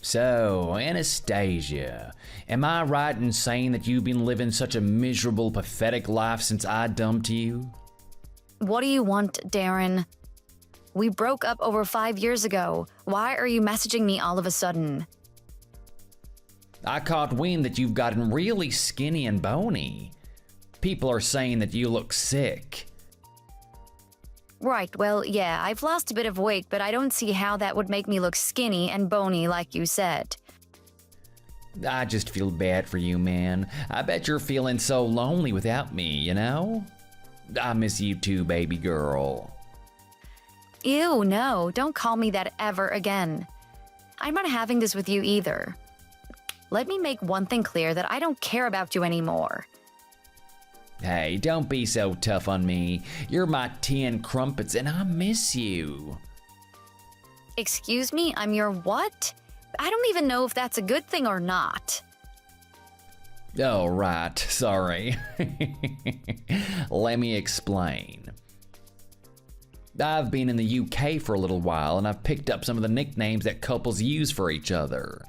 So, Anastasia, am I right in saying that you've been living such a miserable, pathetic life since I dumped you? What do you want, Darren? We broke up over 5 years ago. Why are you messaging me all of a sudden? I caught wind that you've gotten really skinny and bony. People are saying that you look sick. Right, well, yeah, I've lost a bit of weight, but I don't see how that would make me look skinny and bony like you said. I just feel bad for you, man. I bet you're feeling so lonely without me, you know? I miss you too, baby girl. Ew, no, don't call me that ever again. I'm not having this with you either. Let me make one thing clear, that I don't care about you anymore. Hey, don't be so tough on me. You're my tea and crumpets and I miss you. Excuse me, I'm your what? I don't even know if that's a good thing or not. Oh, right, sorry. Let me explain. I've been in the UK for a little while and I've picked up some of the nicknames that couples use for each other.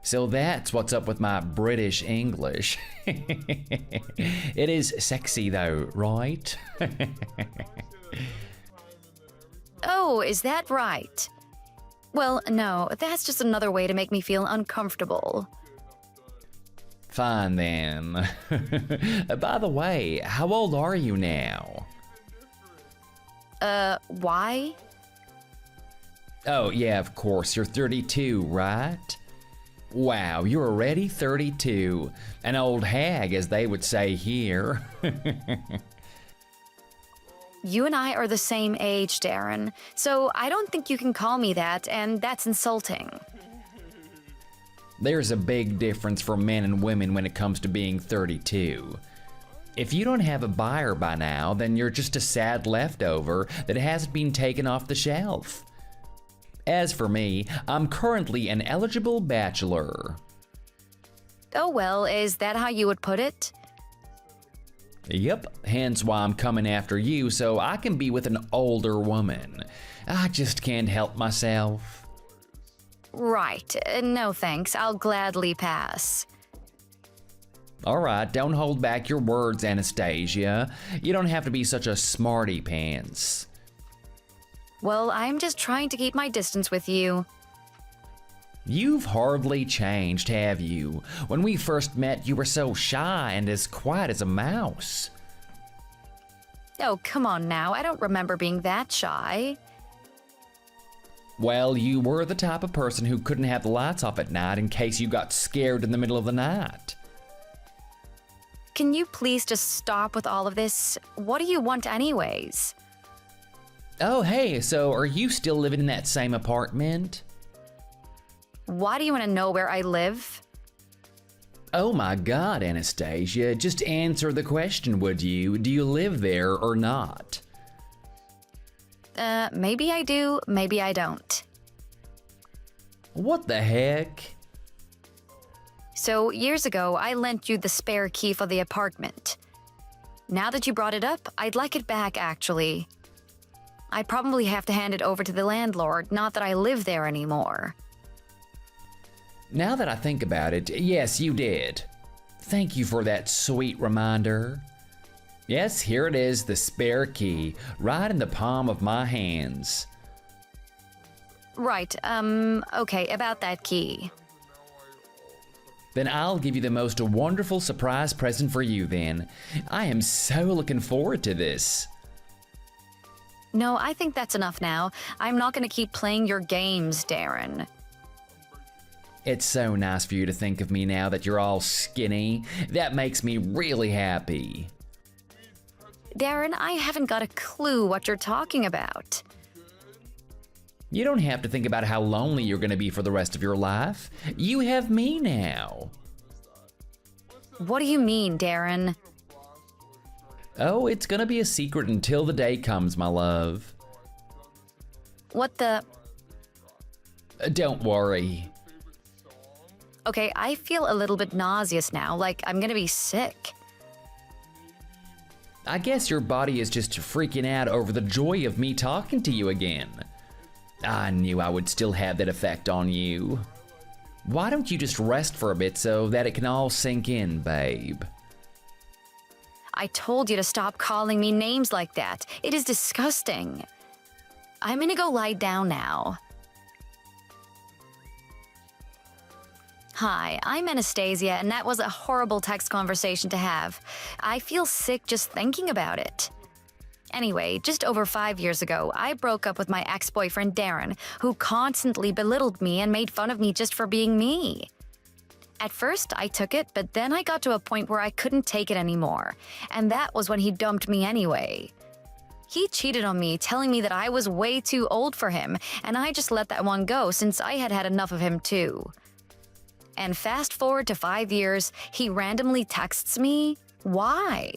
So that's what's up with my British English. It is sexy though, right? Oh, is that right? Well, no, that's just another way to make me feel uncomfortable. Fine then. By the way, how old are you now? Why? Oh yeah, of course, you're 32, right? Wow, you're already 32. An old hag, as they would say here. You and I are the same age, Darren, so I don't think you can call me that, and that's insulting. There's a big difference for men and women when it comes to being 32. If you don't have a buyer by now, then you're just a sad leftover that hasn't been taken off the shelf. As for me, I'm currently an eligible bachelor. Oh well, is that how you would put it? Yep, hence why I'm coming after you so I can be with an older woman. I just can't help myself. Right, no thanks, I'll gladly pass. Alright, don't hold back your words, Anastasia. You don't have to be such a smarty pants. Well, I'm just trying to keep my distance with you. You've hardly changed, have you? When we first met, you were so shy and as quiet as a mouse. Oh, come on now, I don't remember being that shy. Well, you were the type of person who couldn't have the lights off at night in case you got scared in the middle of the night. Can you please just stop with all of this? What do you want anyways? Oh, hey, so are you still living in that same apartment? Why do you want to know where I live? Oh my God, Anastasia, just answer the question, would you? Do you live there or not? Maybe I do, maybe I don't. What the heck? So, years ago, I lent you the spare key for the apartment. Now that you brought it up, I'd like it back, actually. I'd probably have to hand it over to the landlord, not that I live there anymore. Now that I think about it, yes, you did. Thank you for that sweet reminder. Yes, here it is, the spare key, right in the palm of my hands. Right, okay, about that key. Then I'll give you the most wonderful surprise present for you then. I am so looking forward to this. No, I think that's enough now. I'm not gonna keep playing your games, Darren. It's so nice for you to think of me now that you're all skinny. That makes me really happy. Darren, I haven't got a clue what you're talking about. You don't have to think about how lonely you're gonna be for the rest of your life. You have me now. What do you mean, Darren? Oh, it's gonna be a secret until the day comes, my love. What the... Don't worry. Okay, I feel a little bit nauseous now, like I'm gonna be sick. I guess your body is just freaking out over the joy of me talking to you again. I knew I would still have that effect on you. Why don't you just rest for a bit so that it can all sink in, babe? I told you to stop calling me names like that. It is disgusting. I'm gonna go lie down now. Hi, I'm Anastasia, and that was a horrible text conversation to have. I feel sick just thinking about it. Anyway, just over 5 years ago, I broke up with my ex-boyfriend Darren, who constantly belittled me and made fun of me just for being me. At first, I took it, but then I got to a point where I couldn't take it anymore, and that was when he dumped me anyway. He cheated on me, telling me that I was way too old for him, and I just let that one go since I had had enough of him too. And fast forward to 5 years, he randomly texts me. Why?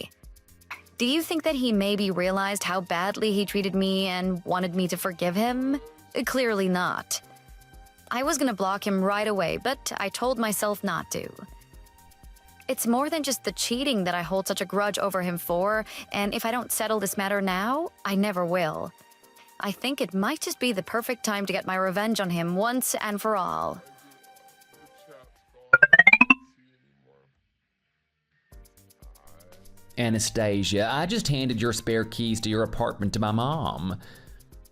Do you think that he maybe realized how badly he treated me and wanted me to forgive him? Clearly not. I was gonna block him right away, but I told myself not to. It's more than just the cheating that I hold such a grudge over him for, and if I don't settle this matter now, I never will. I think it might just be the perfect time to get my revenge on him once and for all. Anastasia, I just handed your spare keys to your apartment to my mom.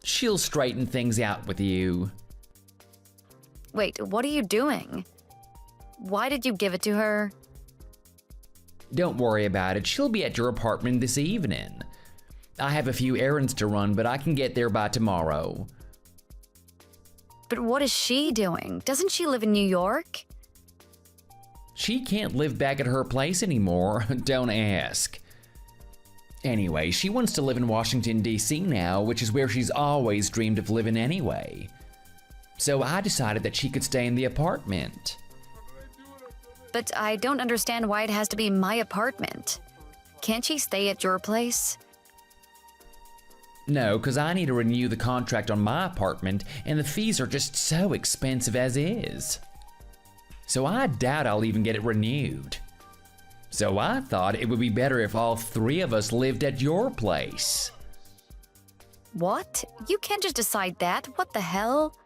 She'll straighten things out with you. Wait, what are you doing? Why did you give it to her? Don't worry about it. She'll be at your apartment this evening. I have a few errands to run, but I can get there by tomorrow. But what is she doing? Doesn't she live in New York? She can't live back at her place anymore. Don't ask. Anyway, she wants to live in Washington, D.C. now, which is where she's always dreamed of living anyway. So I decided that she could stay in the apartment. But I don't understand why it has to be my apartment. Can't she stay at your place? No, because I need to renew the contract on my apartment, and the fees are just so expensive as is. So I doubt I'll even get it renewed. So I thought it would be better if all three of us lived at your place. What? You can't just decide that. What the hell?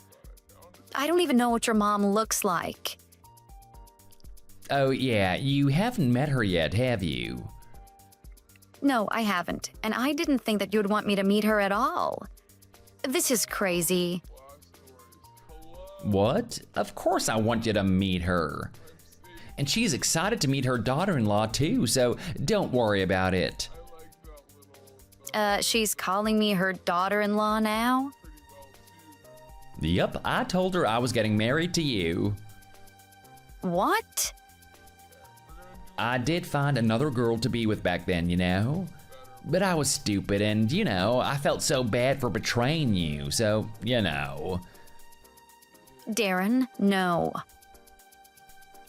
I don't even know what your mom looks like. Oh yeah, you haven't met her yet, have you? No, I haven't, and I didn't think that you'd want me to meet her at all. This is crazy. What? Of course I want you to meet her. And she's excited to meet her daughter-in-law too, so don't worry about it. She's calling me her daughter-in-law now? Yup, I told her I was getting married to you. What? I did find another girl to be with back then, you know? But I was stupid and, you know, I felt so bad for betraying you, so, you know. Darren, no.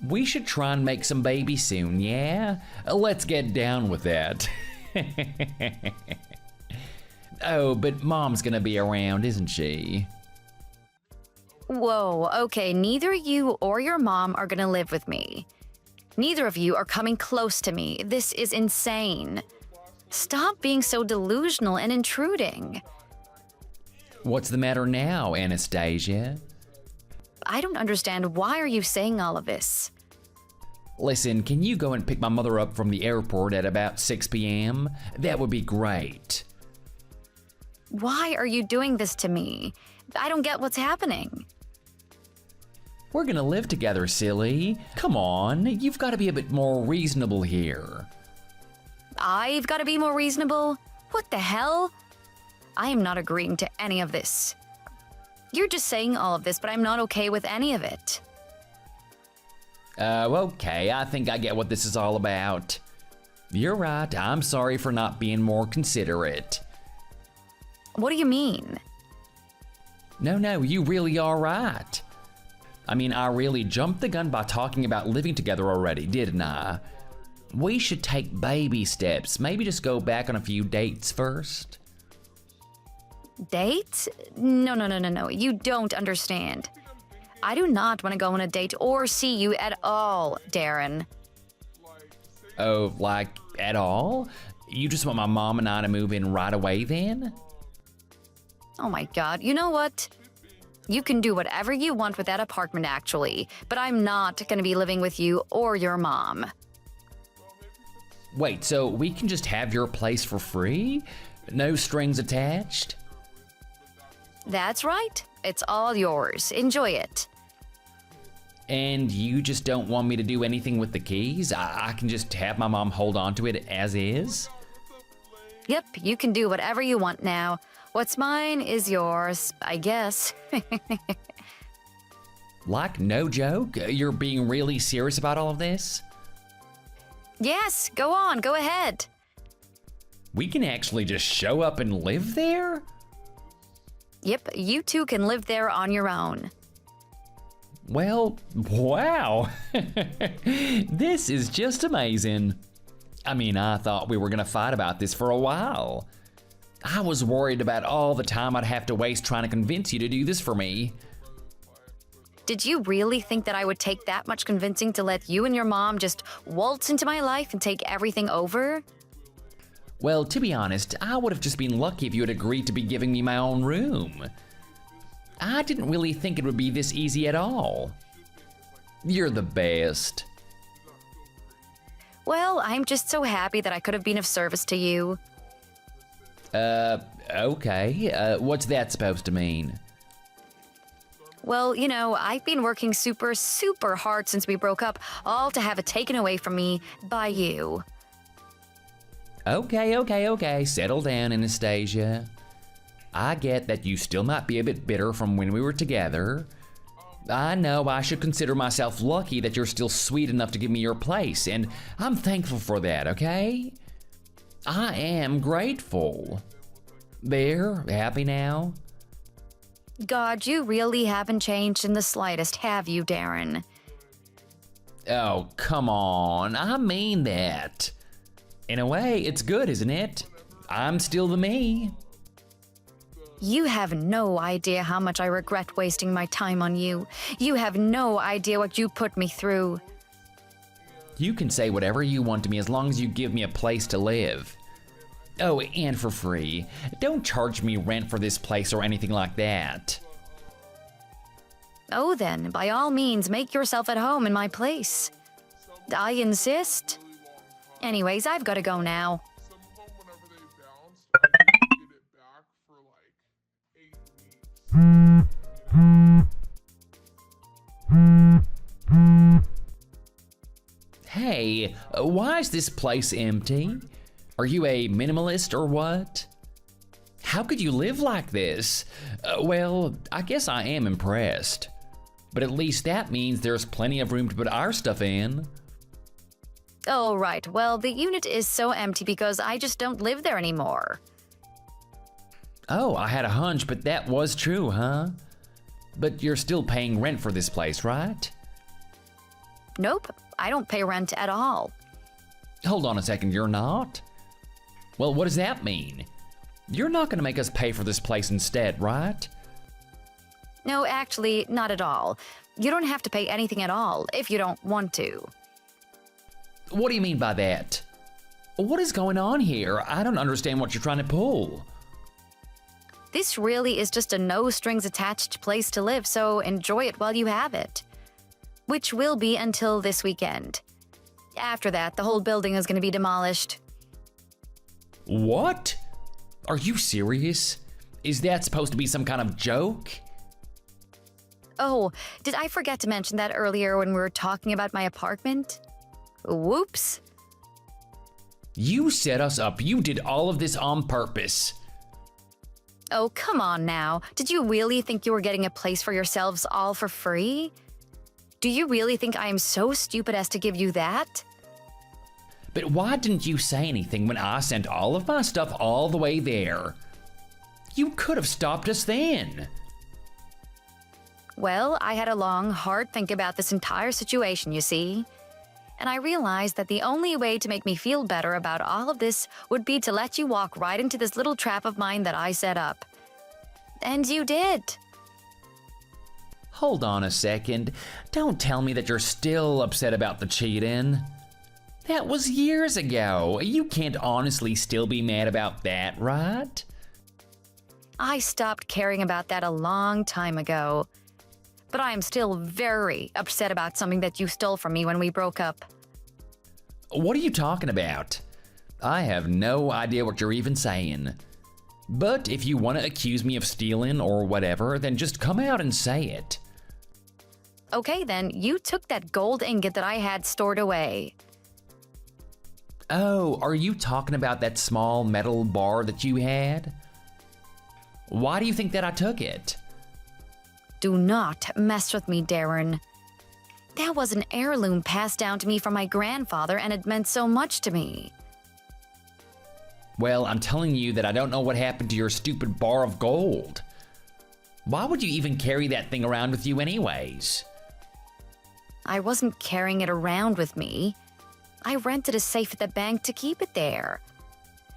We should try and make some babies soon, yeah? Let's get down with that. Oh, but Mom's gonna be around, isn't she? Whoa, okay, neither you or your mom are gonna live with me. Neither of you are coming close to me. This is insane. Stop being so delusional and intruding. What's the matter now, Anastasia? I don't understand. Why are you saying all of this? Listen, can you go and pick my mother up from the airport at about 6 p.m.? That would be great. Why are you doing this to me? I don't get what's happening. We're gonna live together, silly. Come on, you've got to be a bit more reasonable here. I've got to be more reasonable? What the hell? I am not agreeing to any of this. You're just saying all of this, but I'm not okay with any of it. Okay, I think I get what this is all about. You're right, I'm sorry for not being more considerate. What do you mean? No, you really are right. I mean, I really jumped the gun by talking about living together already, didn't I? We should take baby steps. Maybe just go back on a few dates first. Dates? No. You don't understand. I do not want to go on a date or see you at all, Darren. Oh, like, at all? You just want my mom and I to move in right away then? Oh my god, you know what? You can do whatever you want with that apartment, actually, but I'm not gonna be living with you or your mom. Wait, so we can just have your place for free? No strings attached? That's right. It's all yours. Enjoy it. And you just don't want me to do anything with the keys? I can just have my mom hold on to it as is? Yep, you can do whatever you want now. What's mine is yours, I guess. Like, no joke? You're being really serious about all of this? Yes, go on, go ahead. We can actually just show up and live there? Yep, you two can live there on your own. Well, wow. This is just amazing. I mean, I thought we were gonna fight about this for a while. I was worried about all the time I'd have to waste trying to convince you to do this for me. Did you really think that I would take that much convincing to let you and your mom just waltz into my life and take everything over? Well, to be honest, I would have just been lucky if you had agreed to be giving me my own room. I didn't really think it would be this easy at all. You're the best. Well, I'm just so happy that I could have been of service to you. Okay. What's that supposed to mean? Well, you know, I've been working super hard since we broke up, all to have it taken away from me by you. Okay. Settle down, Anastasia. I get that you still might be a bit bitter from when we were together. I know I should consider myself lucky that you're still sweet enough to give me your place, and I'm thankful for that, okay? I am grateful. There, happy now? God, you really haven't changed in the slightest, have you, Darren? Oh, come on, I mean that. In a way, it's good, isn't it? I'm still the me. You have no idea how much I regret wasting my time on you. You have no idea what you put me through. You can say whatever you want to me as long as you give me a place to live. Oh, and for free. Don't charge me rent for this place or anything like that. Oh then, by all means, make yourself at home in my place. I insist. Anyways, I've got to go now. Hey, why is this place empty? Are you a minimalist or what? How could you live like this? Well, I guess I am impressed. But at least that means there's plenty of room to put our stuff in. Oh, right. Well, the unit is so empty because I just don't live there anymore. Oh, I had a hunch, but that was true, huh? But you're still paying rent for this place, right? Nope, I don't pay rent at all. Hold on a second, you're not? Well, what does that mean? You're not gonna make us pay for this place instead, right? No, actually, not at all. You don't have to pay anything at all if you don't want to. What do you mean by that? What is going on here? I don't understand what you're trying to pull. This really is just a no-strings-attached place to live, so enjoy it while you have it. Which will be until this weekend. After that, the whole building is going to be demolished. What? Are you serious? Is that supposed to be some kind of joke? Oh, did I forget to mention that earlier when we were talking about my apartment? Whoops. You set us up. You did all of this on purpose. Oh, come on now. Did you really think you were getting a place for yourselves all for free? Do you really think I am so stupid as to give you that? But why didn't you say anything when I sent all of my stuff all the way there? You could have stopped us then. Well, I had a long, hard think about this entire situation, you see. And I realized that the only way to make me feel better about all of this would be to let you walk right into this little trap of mine that I set up. And you did. Hold on a second. Don't tell me that you're still upset about the cheating. That was years ago. You can't honestly still be mad about that, right? I stopped caring about that a long time ago. But I am still very upset about something that you stole from me when we broke up. What are you talking about? I have no idea what you're even saying. But if you want to accuse me of stealing or whatever, then just come out and say it. Okay then, you took that gold ingot that I had stored away. Oh, are you talking about that small metal bar that you had? Why do you think that I took it? Do not mess with me, Darren. That was an heirloom passed down to me from my grandfather, and it meant so much to me. Well, I'm telling you that I don't know what happened to your stupid bar of gold. Why would you even carry that thing around with you anyways? I wasn't carrying it around with me. I rented a safe at the bank to keep it there.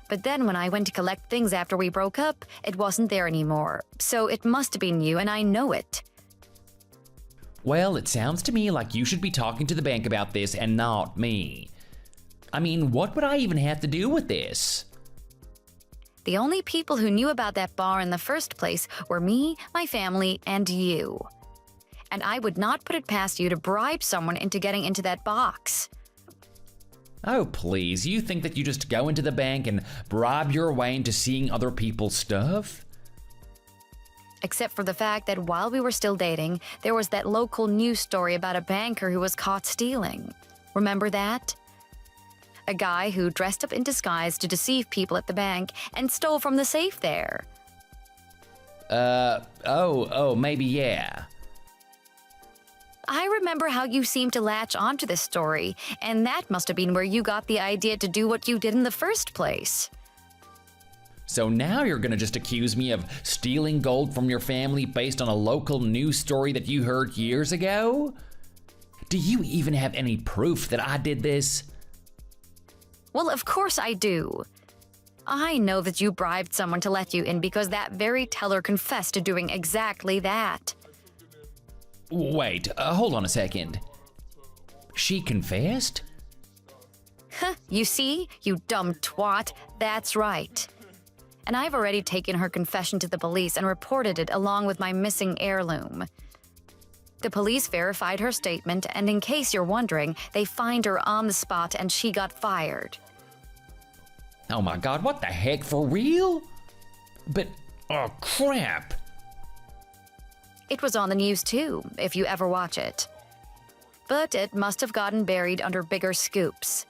But then when I went to collect things after we broke up, it wasn't there anymore. So it must have been you, and I know it. Well, it sounds to me like you should be talking to the bank about this and not me. I mean, what would I even have to do with this? The only people who knew about that bar in the first place were me, my family, and you. And I would not put it past you to bribe someone into getting into that box. Oh, please, you think that you just go into the bank and bribe your way into seeing other people's stuff? Except for the fact that while we were still dating, there was that local news story about a banker who was caught stealing. Remember that? A guy who dressed up in disguise to deceive people at the bank and stole from the safe there. Maybe yeah. I remember how you seemed to latch onto this story, and that must have been where you got the idea to do what you did in the first place. So now you're gonna just accuse me of stealing gold from your family based on a local news story that you heard years ago? Do you even have any proof that I did this? Well, of course I do. I know that you bribed someone to let you in because that very teller confessed to doing exactly that. Wait, hold on a second. She confessed? Huh, you see, you dumb twat, that's right. And I've already taken her confession to the police and reported it along with my missing heirloom. The police verified her statement, and in case you're wondering, they fined her on the spot and she got fired. Oh my god, what the heck, for real? But, oh crap. It was on the news too, if you ever watch it. But it must have gotten buried under bigger scoops.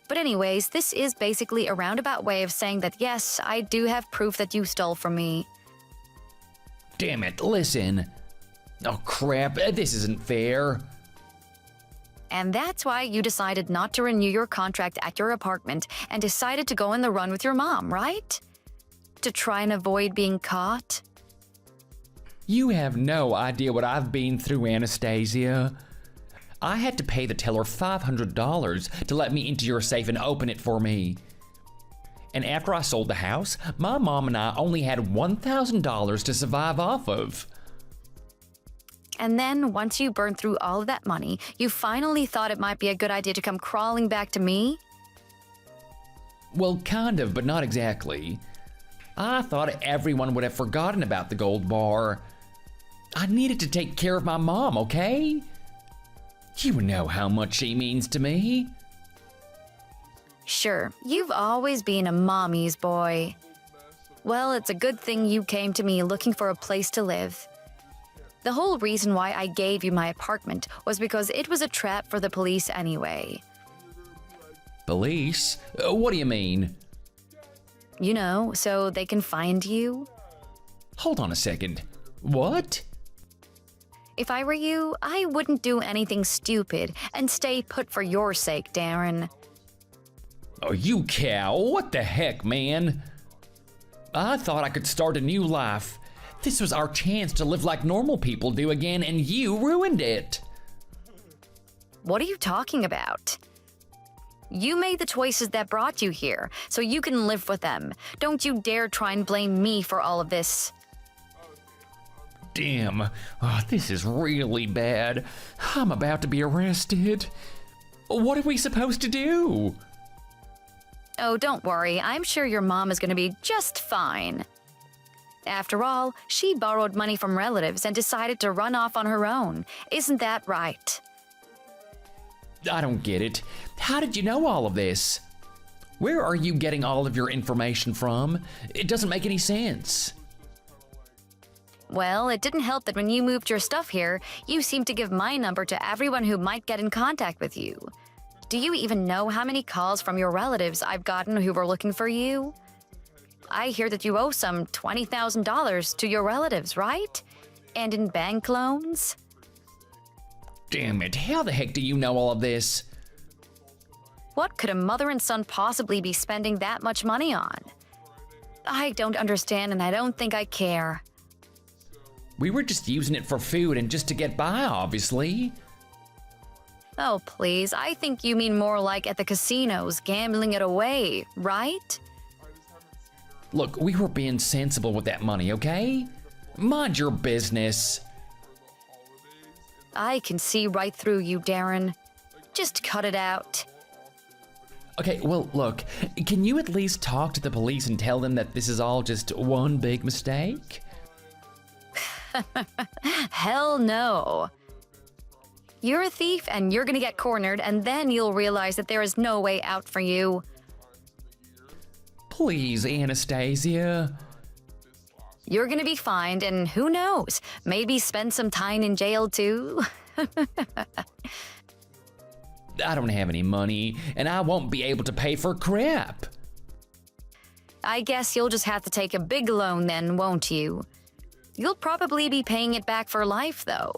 But anyways, this is basically a roundabout way of saying that yes, I do have proof that you stole from me. Damn it, listen. Oh crap, this isn't fair. And that's why you decided not to renew your contract at your apartment and decided to go on the run with your mom, right? To try and avoid being caught? You have no idea what I've been through, Anastasia. I had to pay the teller $500 to let me into your safe and open it for me. And after I sold the house, my mom and I only had $1,000 to survive off of. And then, once you burned through all of that money, you finally thought it might be a good idea to come crawling back to me? Well, kind of, but not exactly. I thought everyone would have forgotten about the gold bar. I needed to take care of my mom, okay? You know how much she means to me. Sure, you've always been a mommy's boy. Well, it's a good thing you came to me looking for a place to live. The whole reason why I gave you my apartment was because it was a trap for the police anyway. Police? What do you mean? You know, so they can find you. Hold on a second. What? If I were you, I wouldn't do anything stupid and stay put for your sake, Darren. Oh, you cow. What the heck, man? I thought I could start a new life. This was our chance to live like normal people do again, and you ruined it. What are you talking about? You made the choices that brought you here, so you can live with them. Don't you dare try and blame me for all of this. Damn, this is really bad. I'm about to be arrested. What are we supposed to do? Oh, don't worry. I'm sure your mom is going to be just fine. After all, she borrowed money from relatives and decided to run off on her own. Isn't that right? I don't get it. How did you know all of this? Where are you getting all of your information from? It doesn't make any sense. Well, it didn't help that when you moved your stuff here, you seemed to give my number to everyone who might get in contact with you. Do you even know how many calls from your relatives I've gotten who were looking for you? I hear that you owe some $20,000 to your relatives, right? And in bank loans? Damn it, how the heck do you know all of this? What could a mother and son possibly be spending that much money on? I don't understand, and I don't think I care. We were just using it for food and just to get by, obviously. Oh, please, I think you mean more like at the casinos, gambling it away, right? Look, we were being sensible with that money, okay? Mind your business. I can see right through you, Darren. Just cut it out. Okay, well, look, can you at least talk to the police and tell them that this is all just one big mistake? Hell no. You're a thief and you're gonna get cornered, and then you'll realize that there is no way out for you. Please, Anastasia. You're gonna be fined, and who knows, maybe spend some time in jail too. I don't have any money, and I won't be able to pay for crap. I guess you'll just have to take a big loan then, won't you? You'll probably be paying it back for life, though.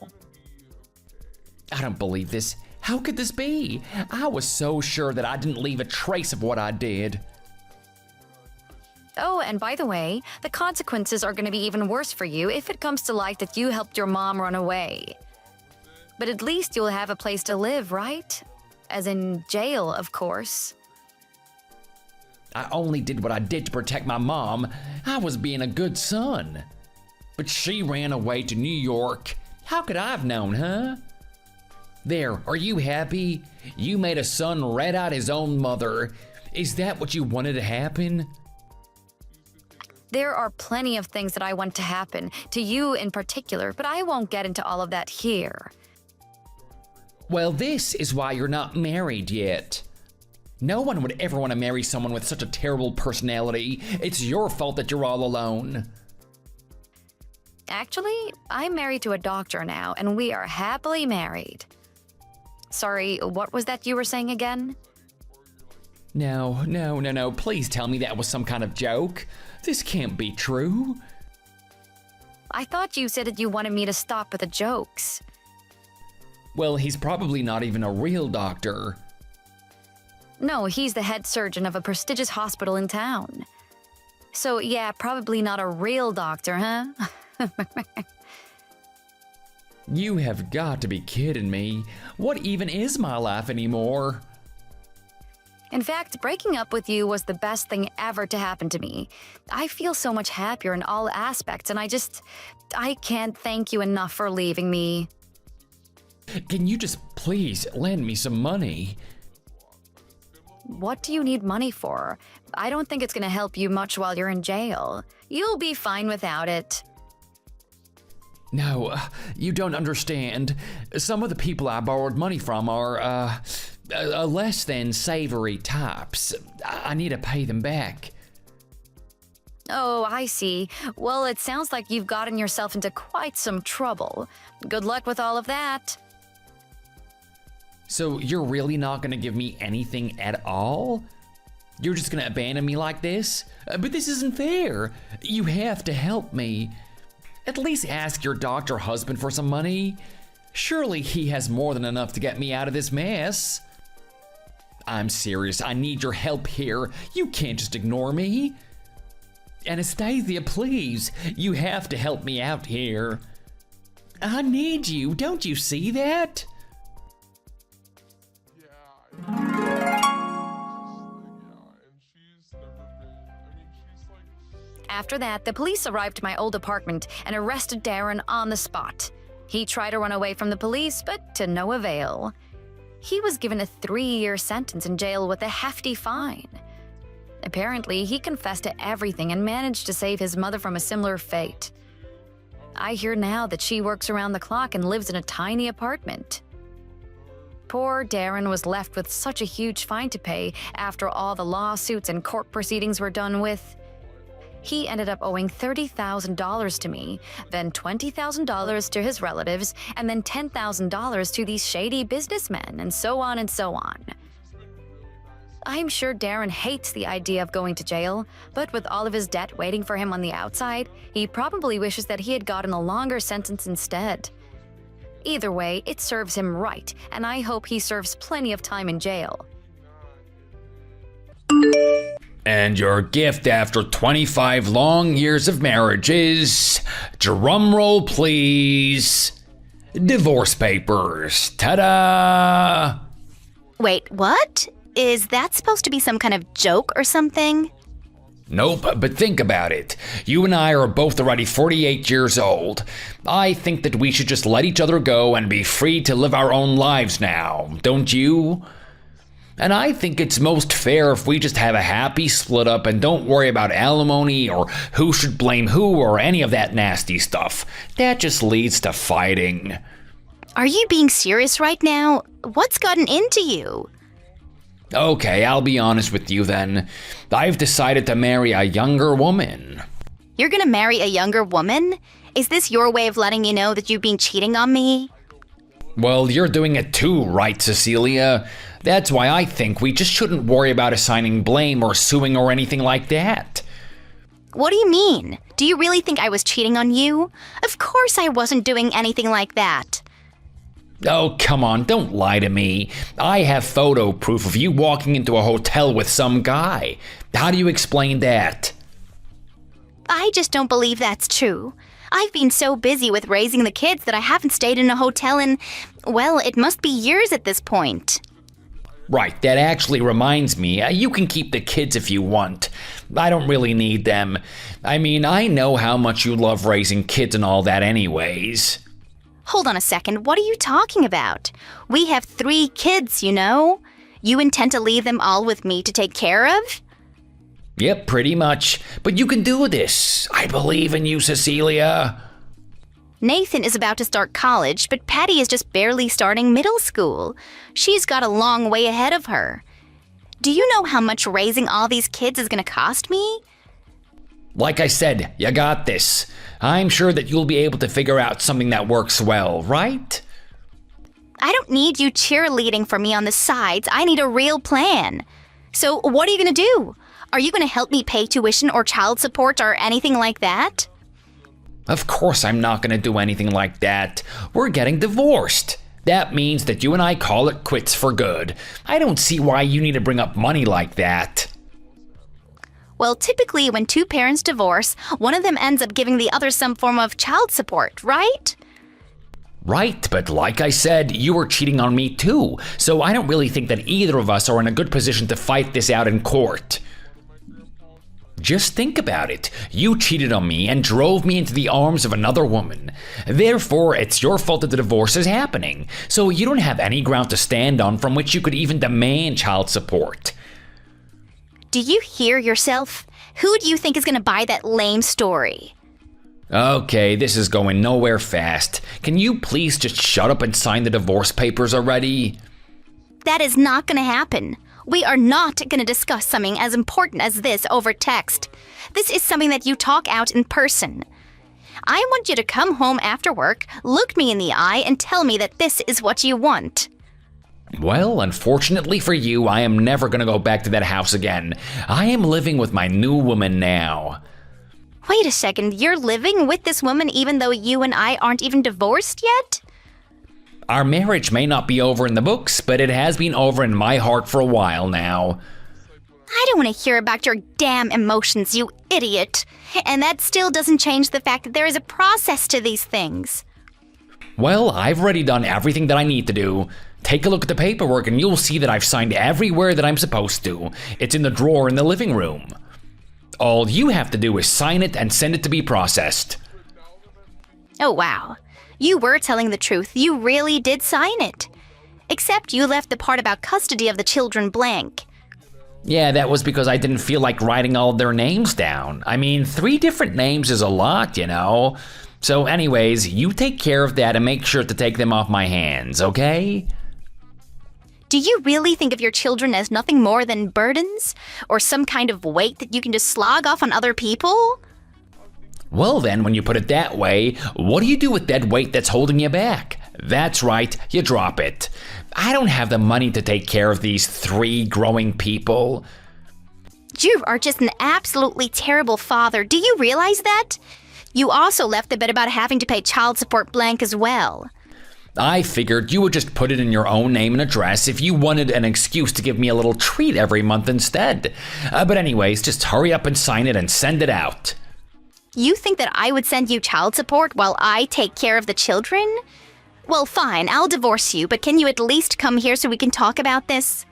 I don't believe this. How could this be? I was so sure that I didn't leave a trace of what I did. Oh, and by the way, the consequences are going to be even worse for you if it comes to light that you helped your mom run away. But at least you'll have a place to live, right? As in jail, of course. I only did what I did to protect my mom. I was being a good son. But she ran away to New York. How could I have known, huh? There, are you happy? You made a son rat out his own mother. Is that what you wanted to happen? There are plenty of things that I want to happen, to you in particular, but I won't get into all of that here. Well, this is why you're not married yet. No one would ever want to marry someone with such a terrible personality. It's your fault that you're all alone. Actually, I'm married to a doctor now, and we are happily married. Sorry, what was that you were saying again? No. Please tell me that was some kind of joke. This can't be true. I thought you said that you wanted me to stop with the jokes. Well, he's probably not even a real doctor. No, he's the head surgeon of a prestigious hospital in town. So yeah, probably not a real doctor, huh? You have got to be kidding me. What even is my life anymore? In fact, breaking up with you was the best thing ever to happen to me. I feel so much happier in all aspects, and I can't thank you enough for leaving me. Can you just please lend me some money? What do you need money for? I don't think it's gonna help you much while you're in jail. You'll be fine without it. No, you don't understand. Some of the people I borrowed money from are, less than savory types. I need to pay them back. Oh, I see. Well, it sounds like you've gotten yourself into quite some trouble. Good luck with all of that. So you're really not gonna give me anything at all? You're just gonna abandon me like this? But this isn't fair. You have to help me. At least ask your doctor husband for some money. Surely he has more than enough to get me out of this mess. I'm serious, I need your help here. You can't just ignore me. Anastasia, please, you have to help me out here. I need you, don't you see that? After that, the police arrived to my old apartment and arrested Darren on the spot. He tried to run away from the police, but to no avail. He was given a 3-year sentence in jail with a hefty fine. Apparently, he confessed to everything and managed to save his mother from a similar fate. I hear now that she works around the clock and lives in a tiny apartment. Poor Darren was left with such a huge fine to pay after all the lawsuits and court proceedings were done with. He ended up owing $30,000 to me, then $20,000 to his relatives, and then $10,000 to these shady businessmen, and so on and so on. I'm sure Darren hates the idea of going to jail, but with all of his debt waiting for him on the outside, he probably wishes that he had gotten a longer sentence instead. Either way, it serves him right, and I hope he serves plenty of time in jail. And your gift after 25 long years of marriage is, drumroll please, divorce papers. Ta-da! Wait, what? Is that supposed to be some kind of joke or something? Nope, but think about it. You and I are both already 48 years old. I think that we should just let each other go and be free to live our own lives now, don't you? And I think it's most fair if we just have a happy split up and don't worry about alimony or who should blame who or any of that nasty stuff. That just leads to fighting. Are you being serious right now? What's gotten into you? Okay, I'll be honest with you then. I've decided to marry a younger woman. You're gonna marry a younger woman? Is this your way of letting you know that you've been cheating on me? Well, you're doing it too, right, Cecilia? That's why I think we just shouldn't worry about assigning blame or suing or anything like that. What do you mean? Do you really think I was cheating on you? Of course I wasn't doing anything like that. Oh, come on, don't lie to me. I have photo proof of you walking into a hotel with some guy. How do you explain that? I just don't believe that's true. I've been so busy with raising the kids that I haven't stayed in a hotel in, well, it must be years at this point. Right, that actually reminds me, you can keep the kids if you want. I don't really need them. I mean, I know how much you love raising kids and all that anyways. Hold on a second, what are you talking about? We have 3 kids, you know? You intend to leave them all with me to take care of? Yep, pretty much. But you can do this. I believe in you, Cecilia. Nathan is about to start college, but Patty is just barely starting middle school. She's got a long way ahead of her. Do you know how much raising all these kids is going to cost me? Like I said, you got this. I'm sure that you'll be able to figure out something that works well, right? I don't need you cheerleading for me on the sides. I need a real plan. So what are you going to do? Are you going to help me pay tuition or child support or anything like that? Of course I'm not going to do anything like that. We're getting divorced. That means that you and I call it quits for good. I don't see why you need to bring up money like that. Well, typically when 2 parents divorce, one of them ends up giving the other some form of child support, right? Right, but like I said, you were cheating on me too, so I don't really think that either of us are in a good position to fight this out in court. Just think about it. You cheated on me and drove me into the arms of another woman. Therefore, it's your fault that the divorce is happening, so you don't have any ground to stand on from which you could even demand child support. Do you hear yourself? Who do you think is going to buy that lame story? Okay, this is going nowhere fast. Can you please just shut up and sign the divorce papers already? That is not going to happen. We are not going to discuss something as important as this over text. This is something that you talk out in person. I want you to come home after work, look me in the eye, and tell me that this is what you want. Well, unfortunately for you, I am never going to go back to that house again. I am living with my new woman now. Wait a second, you're living with this woman even though you and I aren't even divorced yet? Our marriage may not be over in the books, but it has been over in my heart for a while now. I don't want to hear about your damn emotions, you idiot. And that still doesn't change the fact that there is a process to these things. Well, I've already done everything that I need to do. Take a look at the paperwork and you'll see that I've signed everywhere that I'm supposed to. It's in the drawer in the living room. All you have to do is sign it and send it to be processed. Oh, wow. You were telling the truth. You really did sign it. Except you left the part about custody of the children blank. Yeah, that was because I didn't feel like writing all their names down. I mean, 3 different names is a lot, you know? So anyways, you take care of that and make sure to take them off my hands, okay? Do you really think of your children as nothing more than burdens? Or some kind of weight that you can just slog off on other people? Well then, when you put it that way, what do you do with that weight that's holding you back? That's right, you drop it. I don't have the money to take care of these 3 growing people. You are just an absolutely terrible father. Do you realize that? You also left the bit about having to pay child support blank as well. I figured you would just put it in your own name and address if you wanted an excuse to give me a little treat every month instead. But anyways, just hurry up and sign it and send it out. You think that I would send you child support while I take care of the children? Well, fine, I'll divorce you, but can you at least come here so we can talk about this?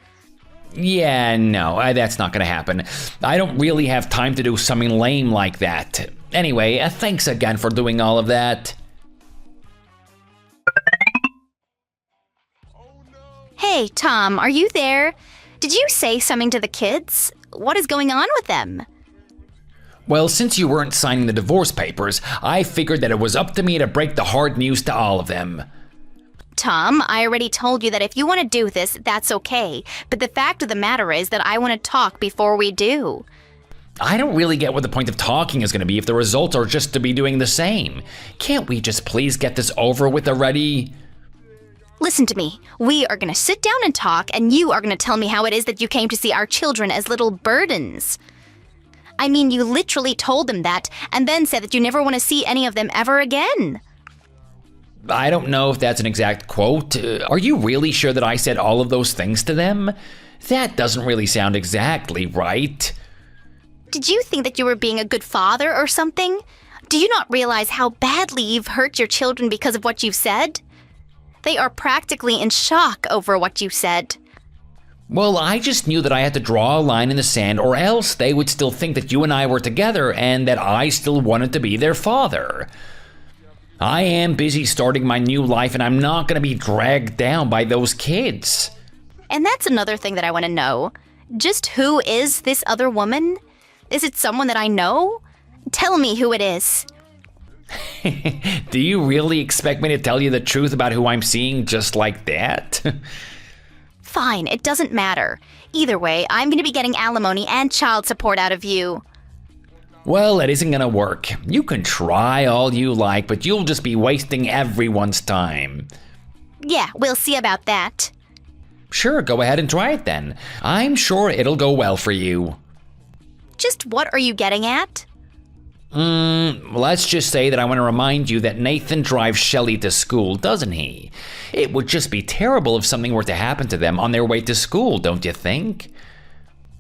Yeah, no, that's not gonna happen. I don't really have time to do something lame like that. Anyway, thanks again for doing all of that. Hey, Tom, are you there? Did you say something to the kids? What is going on with them? Well, since you weren't signing the divorce papers, I figured that it was up to me to break the hard news to all of them. Tom, I already told you that if you want to do this, that's okay. But the fact of the matter is that I want to talk before we do. I don't really get what the point of talking is going to be if the results are just to be doing the same. Can't we just please get this over with already? Listen to me. We are going to sit down and talk, and you are going to tell me how it is that you came to see our children as little burdens. I mean, you literally told them that, and then said that you never want to see any of them ever again. I don't know if that's an exact quote. Are you really sure that I said all of those things to them? That doesn't really sound exactly right. Did you think that you were being a good father or something? Do you not realize how badly you've hurt your children because of what you've said? They are practically in shock over what you said. Well, I just knew that I had to draw a line in the sand, or else they would still think that you and I were together and that I still wanted to be their father. I am busy starting my new life, and I'm not going to be dragged down by those kids. And that's another thing that I want to know. Just who is this other woman? Is it someone that I know? Tell me who it is. Do you really expect me to tell you the truth about who I'm seeing just like that? Fine, it doesn't matter. Either way, I'm going to be getting alimony and child support out of you. Well, it isn't going to work. You can try all you like, but you'll just be wasting everyone's time. Yeah, we'll see about that. Sure, go ahead and try it then. I'm sure it'll go well for you. Just what are you getting at? Let's just say that I want to remind you that Nathan drives Shelley to school, doesn't he? It would just be terrible if something were to happen to them on their way to school, don't you think?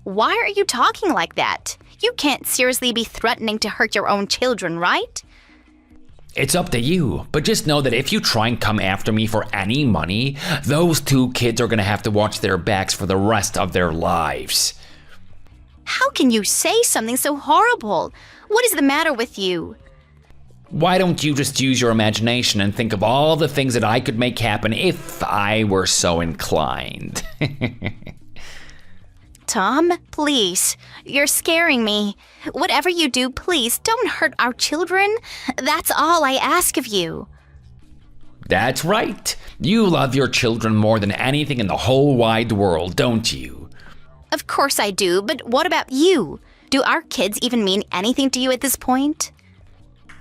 Why are you talking like that? You can't seriously be threatening to hurt your own children, right? It's up to you, but just know that if you try and come after me for any money, those 2 kids are going to have to watch their backs for the rest of their lives. How can you say something so horrible? What is the matter with you? Why don't you just use your imagination and think of all the things that I could make happen if I were so inclined? Tom, please. You're scaring me. Whatever you do, please don't hurt our children. That's all I ask of you. That's right. You love your children more than anything in the whole wide world, don't you? Of course I do, but what about you? Do our kids even mean anything to you at this point?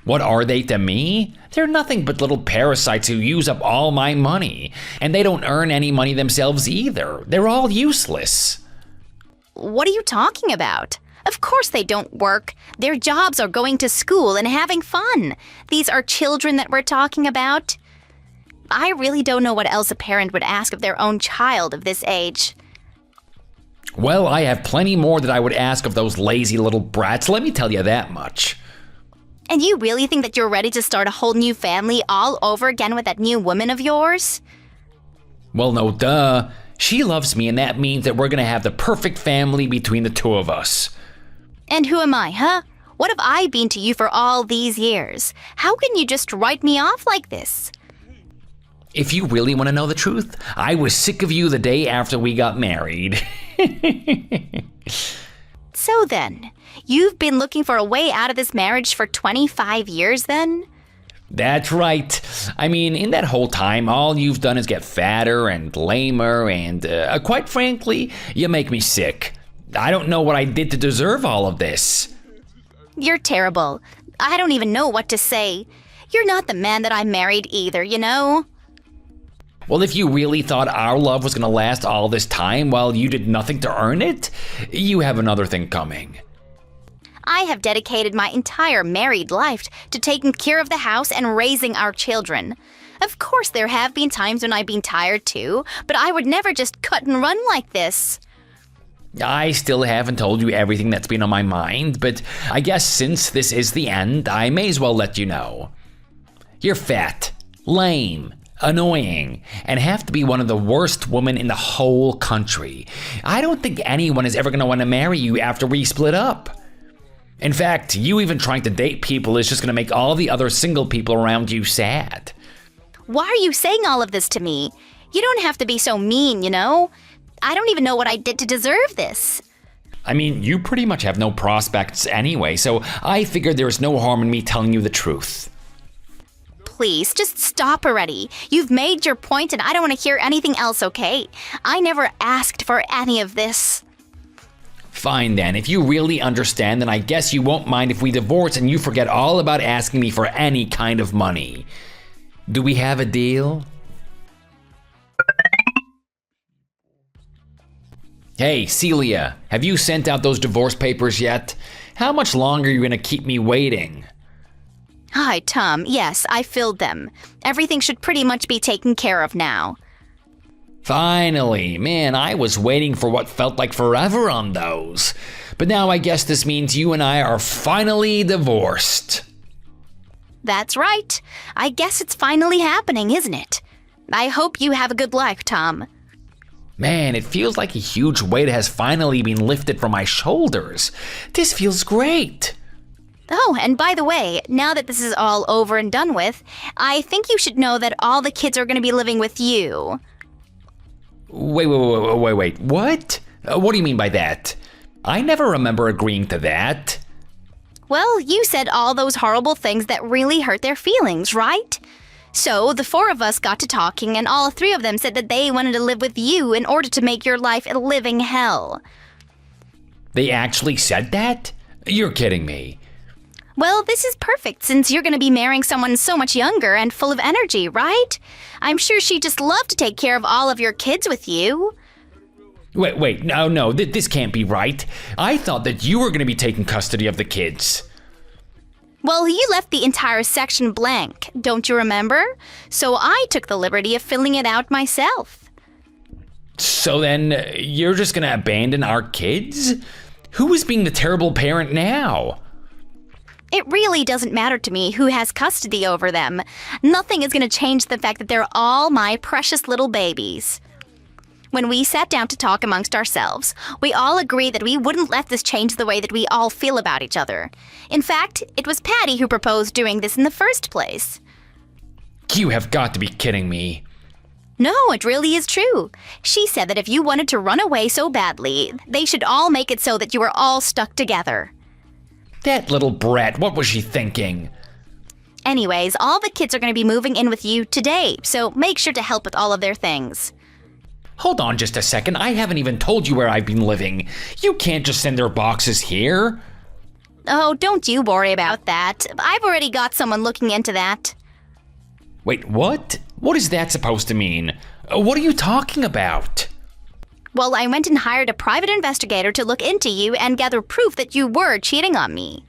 What are they to me? They're nothing but little parasites who use up all my money. And they don't earn any money themselves either. They're all useless. What are you talking about? Of course they don't work. Their jobs are going to school and having fun. These are children that we're talking about. I really don't know what else a parent would ask of their own child of this age. Well, I have plenty more that I would ask of those lazy little brats, let me tell you that much. And you really think that you're ready to start a whole new family all over again with that new woman of yours? Well, no, duh. She loves me, and that means that we're gonna have the perfect family between the 2 of us. And who am I, huh? What have I been to you for all these years? How can you just write me off like this? If you really want to know the truth, I was sick of you the day after we got married. So then, you've been looking for a way out of this marriage for 25 years then? That's right. I mean, in that whole time, all you've done is get fatter and lamer, and quite frankly, you make me sick. I don't know what I did to deserve all of this. You're terrible. I don't even know what to say. You're not the man that I married either, you know? Well, if you really thought our love was going to last all this time while you did nothing to earn it, you have another thing coming. I have dedicated my entire married life to taking care of the house and raising our children. Of course, there have been times when I've been tired too, but I would never just cut and run like this. I still haven't told you everything that's been on my mind, but I guess since this is the end, I may as well let you know. You're fat, lame, annoying, and have to be one of the worst women in the whole country. I don't think anyone is ever going to want to marry you after we split up. In fact, you even trying to date people is just going to make all the other single people around you sad. Why are you saying all of this to me? You don't have to be so mean, you know? I don't even know what I did to deserve this. I mean, you pretty much have no prospects anyway, so I figured there was no harm in me telling you the truth. Please, just stop already. You've made your point and I don't want to hear anything else, okay? I never asked for any of this. Fine then, if you really understand, then I guess you won't mind if we divorce and you forget all about asking me for any kind of money. Do we have a deal? Hey, Celia, have you sent out those divorce papers yet? How much longer are you gonna keep me waiting? Hi, Tom. Yes, I filled them. Everything should pretty much be taken care of now. Finally, man, I was waiting for what felt like forever on those. But now I guess this means you and I are finally divorced. That's right. I guess it's finally happening, isn't it? I hope you have a good life, Tom. Man, it feels like a huge weight has finally been lifted from my shoulders. This feels great. Oh, and by the way, now that this is all over and done with, I think you should know that all the kids are going to be living with you. Wait, what? What do you mean by that? I never remember agreeing to that. Well, you said all those horrible things that really hurt their feelings, right? So, the four of us got to talking, and all three of them said that they wanted to live with you in order to make your life a living hell. They actually said that? You're kidding me. Well, this is perfect since you're going to be marrying someone so much younger and full of energy, right? I'm sure she'd just love to take care of all of your kids with you. Wait, no, this can't be right. I thought that you were going to be taking custody of the kids. Well, you left the entire section blank, don't you remember? So I took the liberty of filling it out myself. So then, you're just going to abandon our kids? Who is being the terrible parent now? It really doesn't matter to me who has custody over them. Nothing is going to change the fact that they're all my precious little babies. When we sat down to talk amongst ourselves, we all agreed that we wouldn't let this change the way that we all feel about each other. In fact, it was Patty who proposed doing this in the first place. You have got to be kidding me. No, it really is true. She said that if you wanted to run away so badly, they should all make it so that you were all stuck together. That little brat, what was she thinking? Anyways, all the kids are going to be moving in with you today, so make sure to help with all of their things. Hold on just a second, I haven't even told you where I've been living. You can't just send their boxes here. Oh, don't you worry about that. I've already got someone looking into that. Wait, what? What is that supposed to mean? What are you talking about? Well, I went and hired a private investigator to look into you and gather proof that you were cheating on me.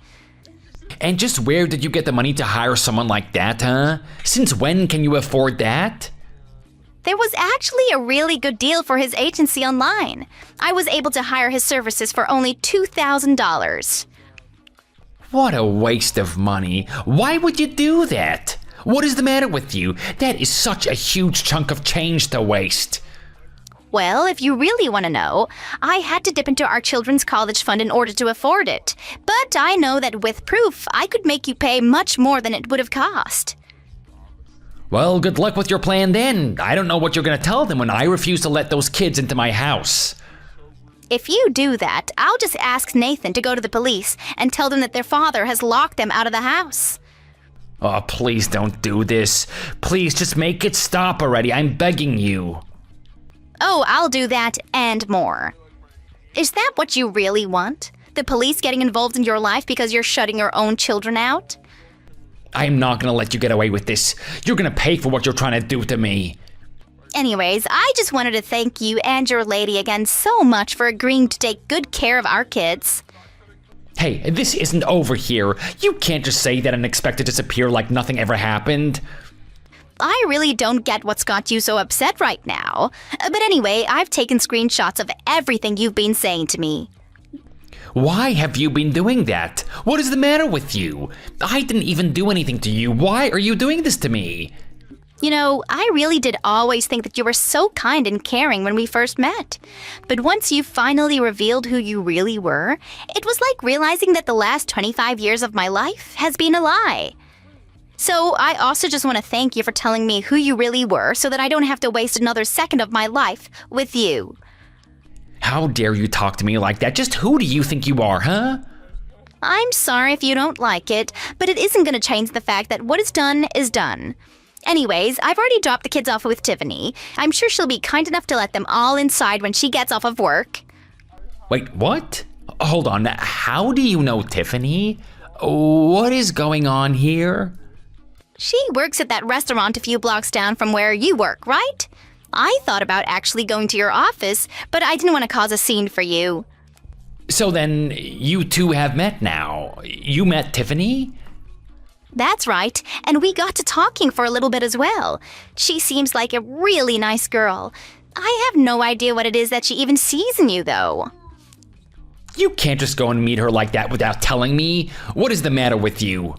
And just where did you get the money to hire someone like that, huh? Since when can you afford that? There was actually a really good deal for his agency online. I was able to hire his services for only $2,000. What a waste of money. Why would you do that? What is the matter with you? That is such a huge chunk of change to waste. Well, if you really want to know, I had to dip into our children's college fund in order to afford it. But I know that with proof, I could make you pay much more than it would have cost. Well, good luck with your plan then. I don't know what you're gonna tell them when I refuse to let those kids into my house. If you do that, I'll just ask Nathan to go to the police and tell them that their father has locked them out of the house. Oh, please don't do this. Please just make it stop already. I'm begging you. Oh, I'll do that and more. Is that what you really want? The police getting involved in your life because you're shutting your own children out? I'm not gonna let you get away with this. You're gonna pay for what you're trying to do to me. Anyways, I just wanted to thank you and your lady again so much for agreeing to take good care of our kids. Hey, this isn't over here. You can't just say that and expect to disappear like nothing ever happened. I really don't get what's got you so upset right now. But anyway, I've taken screenshots of everything you've been saying to me. Why have you been doing that? What is the matter with you? I didn't even do anything to you. Why are you doing this to me? You know, I really did always think that you were so kind and caring when we first met. But once you finally revealed who you really were, it was like realizing that the last 25 years of my life has been a lie. So I also just want to thank you for telling me who you really were so that I don't have to waste another second of my life with you. How dare you talk to me like that? Just who do you think you are, huh? I'm sorry if you don't like it, but it isn't going to change the fact that what is done is done. Anyways, I've already dropped the kids off with Tiffany. I'm sure she'll be kind enough to let them all inside when she gets off of work. Wait, what? Hold on, how do you know Tiffany? What is going on here? She works at that restaurant a few blocks down from where you work, right? I thought about actually going to your office, but I didn't want to cause a scene for you. So then, you two have met now. You met Tiffany? That's right, and we got to talking for a little bit as well. She seems like a really nice girl. I have no idea what it is that she even sees in you, though. You can't just go and meet her like that without telling me. What is the matter with you?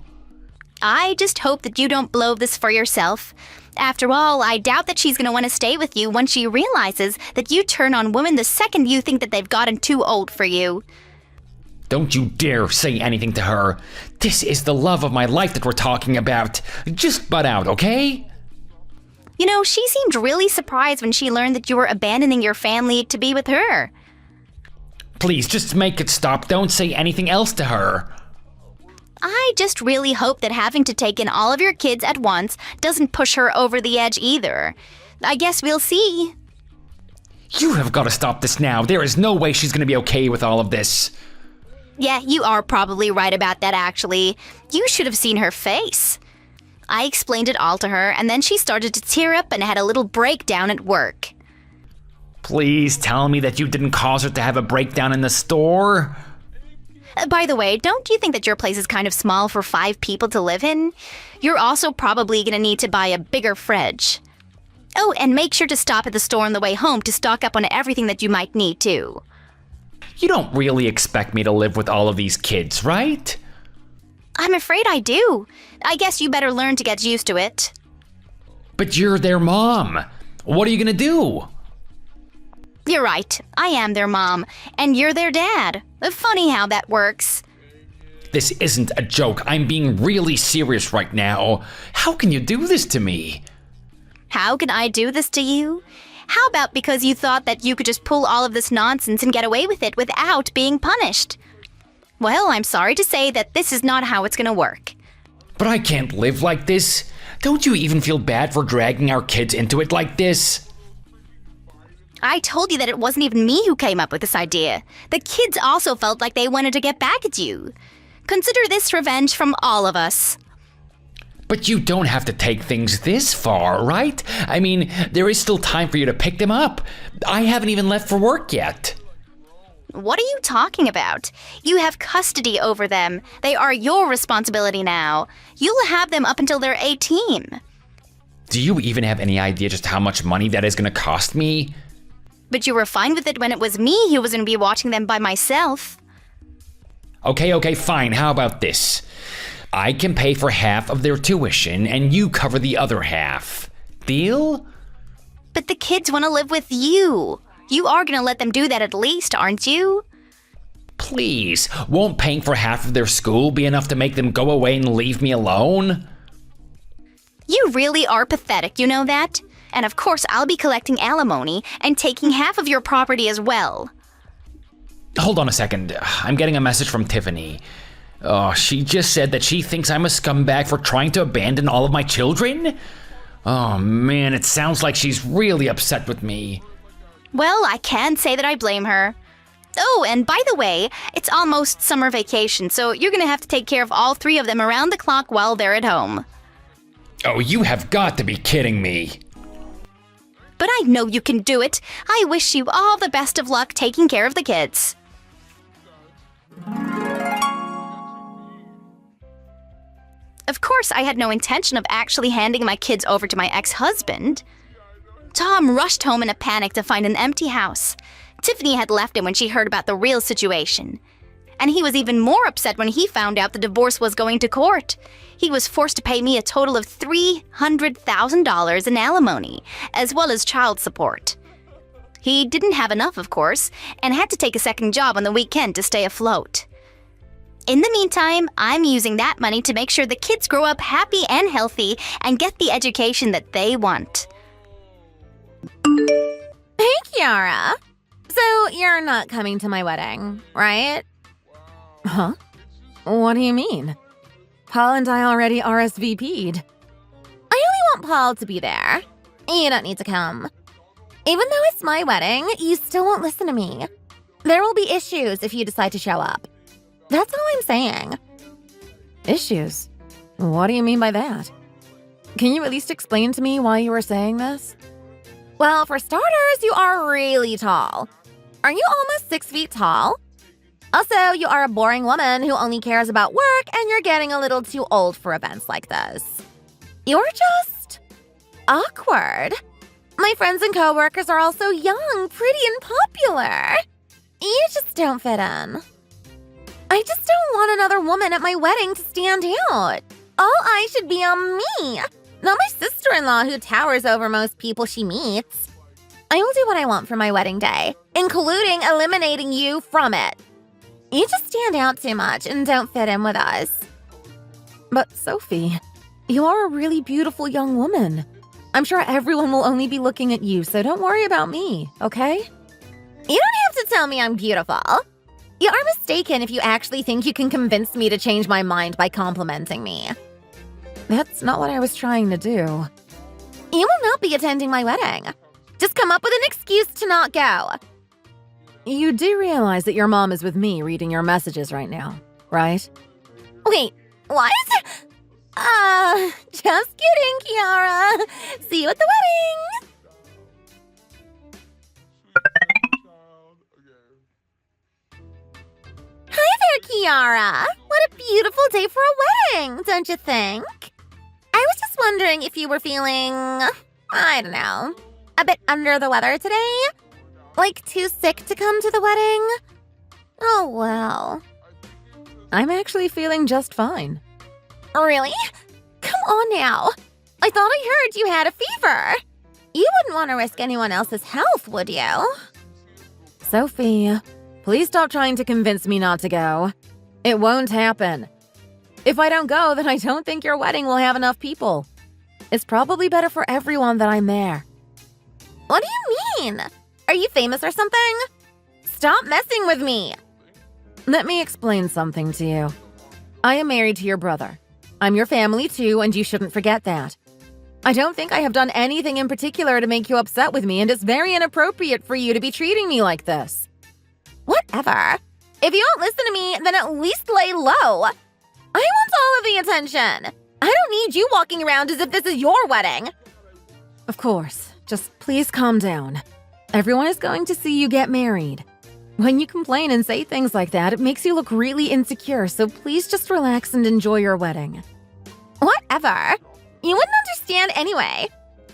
I just hope that you don't blow this for yourself. After all, I doubt that she's going to want to stay with you once she realizes that you turn on women the second you think that they've gotten too old for you. Don't you dare say anything to her. This is the love of my life that we're talking about. Just butt out, okay? You know, she seemed really surprised when she learned that you were abandoning your family to be with her. Please, just make it stop. Don't say anything else to her. I just really hope that having to take in all of your kids at once doesn't push her over the edge either. I guess we'll see. You have got to stop this now. There is no way she's going to be okay with all of this. Yeah, you are probably right about that, actually. You should have seen her face. I explained it all to her, and then she started to tear up and had a little breakdown at work. Please tell me that you didn't cause her to have a breakdown in the store. By the way, don't you think that your place is kind of small for 5 people to live in? You're also probably going to need to buy a bigger fridge. Oh, and make sure to stop at the store on the way home to stock up on everything that you might need, too. You don't really expect me to live with all of these kids, right? I'm afraid I do. I guess you better learn to get used to it. But you're their mom. What are you gonna do? You're right. I am their mom, and you're their dad. Funny how that works. This isn't a joke. I'm being really serious right now. How can you do this to me? How can I do this to you? How about because you thought that you could just pull all of this nonsense and get away with it without being punished? Well, I'm sorry to say that this is not how it's gonna work. But I can't live like this. Don't you even feel bad for dragging our kids into it like this? I told you that it wasn't even me who came up with this idea. The kids also felt like they wanted to get back at you. Consider this revenge from all of us. But you don't have to take things this far, right? I mean, there is still time for you to pick them up. I haven't even left for work yet. What are you talking about? You have custody over them. They are your responsibility now. You'll have them up until they're 18. Do you even have any idea just how much money that is going to cost me? But you were fine with it when it was me who was going to be watching them by myself. Okay, fine. How about this? I can pay for half of their tuition and you cover the other half. Deal? But the kids want to live with you. You are going to let them do that at least, aren't you? Please, won't paying for half of their school be enough to make them go away and leave me alone? You really are pathetic, you know that? And of course, I'll be collecting alimony and taking half of your property as well. Hold on a second. I'm getting a message from Tiffany. Oh, she just said that she thinks I'm a scumbag for trying to abandon all of my children? Oh man, it sounds like she's really upset with me. Well, I can't say that I blame her. Oh, and by the way, it's almost summer vacation, so you're gonna have to take care of all 3 of them around the clock while they're at home. Oh, you have got to be kidding me. But I know you can do it. I wish you all the best of luck taking care of the kids. Of course, I had no intention of actually handing my kids over to my ex-husband. Tom rushed home in a panic to find an empty house. Tiffany had left him when she heard about the real situation. And he was even more upset when he found out the divorce was going to court. He was forced to pay me a total of $300,000 in alimony, as well as child support. He didn't have enough, of course, and had to take a second job on the weekend to stay afloat. In the meantime, I'm using that money to make sure the kids grow up happy and healthy and get the education that they want. Hey, Kiara. So you're not coming to my wedding, right? Huh? What do you mean? Paul and I already RSVP'd. I only want Paul to be there. You don't need to come. Even though it's my wedding, you still won't listen to me. There will be issues if you decide to show up. That's all I'm saying. Issues? What do you mean by that? Can you at least explain to me why you were saying this? Well, for starters, you are really tall. Are you almost 6 feet tall? Also, you are a boring woman who only cares about work, and you're getting a little too old for events like this. You're just awkward. My friends and coworkers are all so young, pretty, and popular. You just don't fit in. I just don't want another woman at my wedding to stand out. All eyes should be on me, not my sister-in-law who towers over most people she meets. I will do what I want for my wedding day, including eliminating you from it. You just stand out too much and don't fit in with us. But Sophie, you are a really beautiful young woman. I'm sure everyone will only be looking at you, so don't worry about me, okay? You don't have to tell me I'm beautiful. You are mistaken if you actually think you can convince me to change my mind by complimenting me. That's not what I was trying to do. You will not be attending my wedding. Just come up with an excuse to not go. You do realize that your mom is with me reading your messages right now, right? Wait, what? Just kidding, Kiara. See you at the wedding. Hi there, Kiara. What a beautiful day for a wedding, don't you think? I was just wondering if you were feeling, I don't know, a bit under the weather today? Like too sick to come to the wedding? Oh, well. I'm actually feeling just fine. Really? Come on now. I thought I heard you had a fever. You wouldn't want to risk anyone else's health, would you? Sophie, please stop trying to convince me not to go. It won't happen. If I don't go, then I don't think your wedding will have enough people. It's probably better for everyone that I'm there. What do you mean? Are you famous or something? Stop messing with me. Let me explain something to you. I am married to your brother. I'm your family too, and you shouldn't forget that. I don't think I have done anything in particular to make you upset with me, and it's very inappropriate for you to be treating me like this. Whatever. If you don't listen to me, then at least lay low. I want all of the attention. I don't need you walking around as if this is your wedding. Of course. Just please calm down. Everyone is going to see you get married. When you complain and say things like that, it makes you look really insecure, so please just relax and enjoy your wedding. Whatever. You wouldn't understand anyway.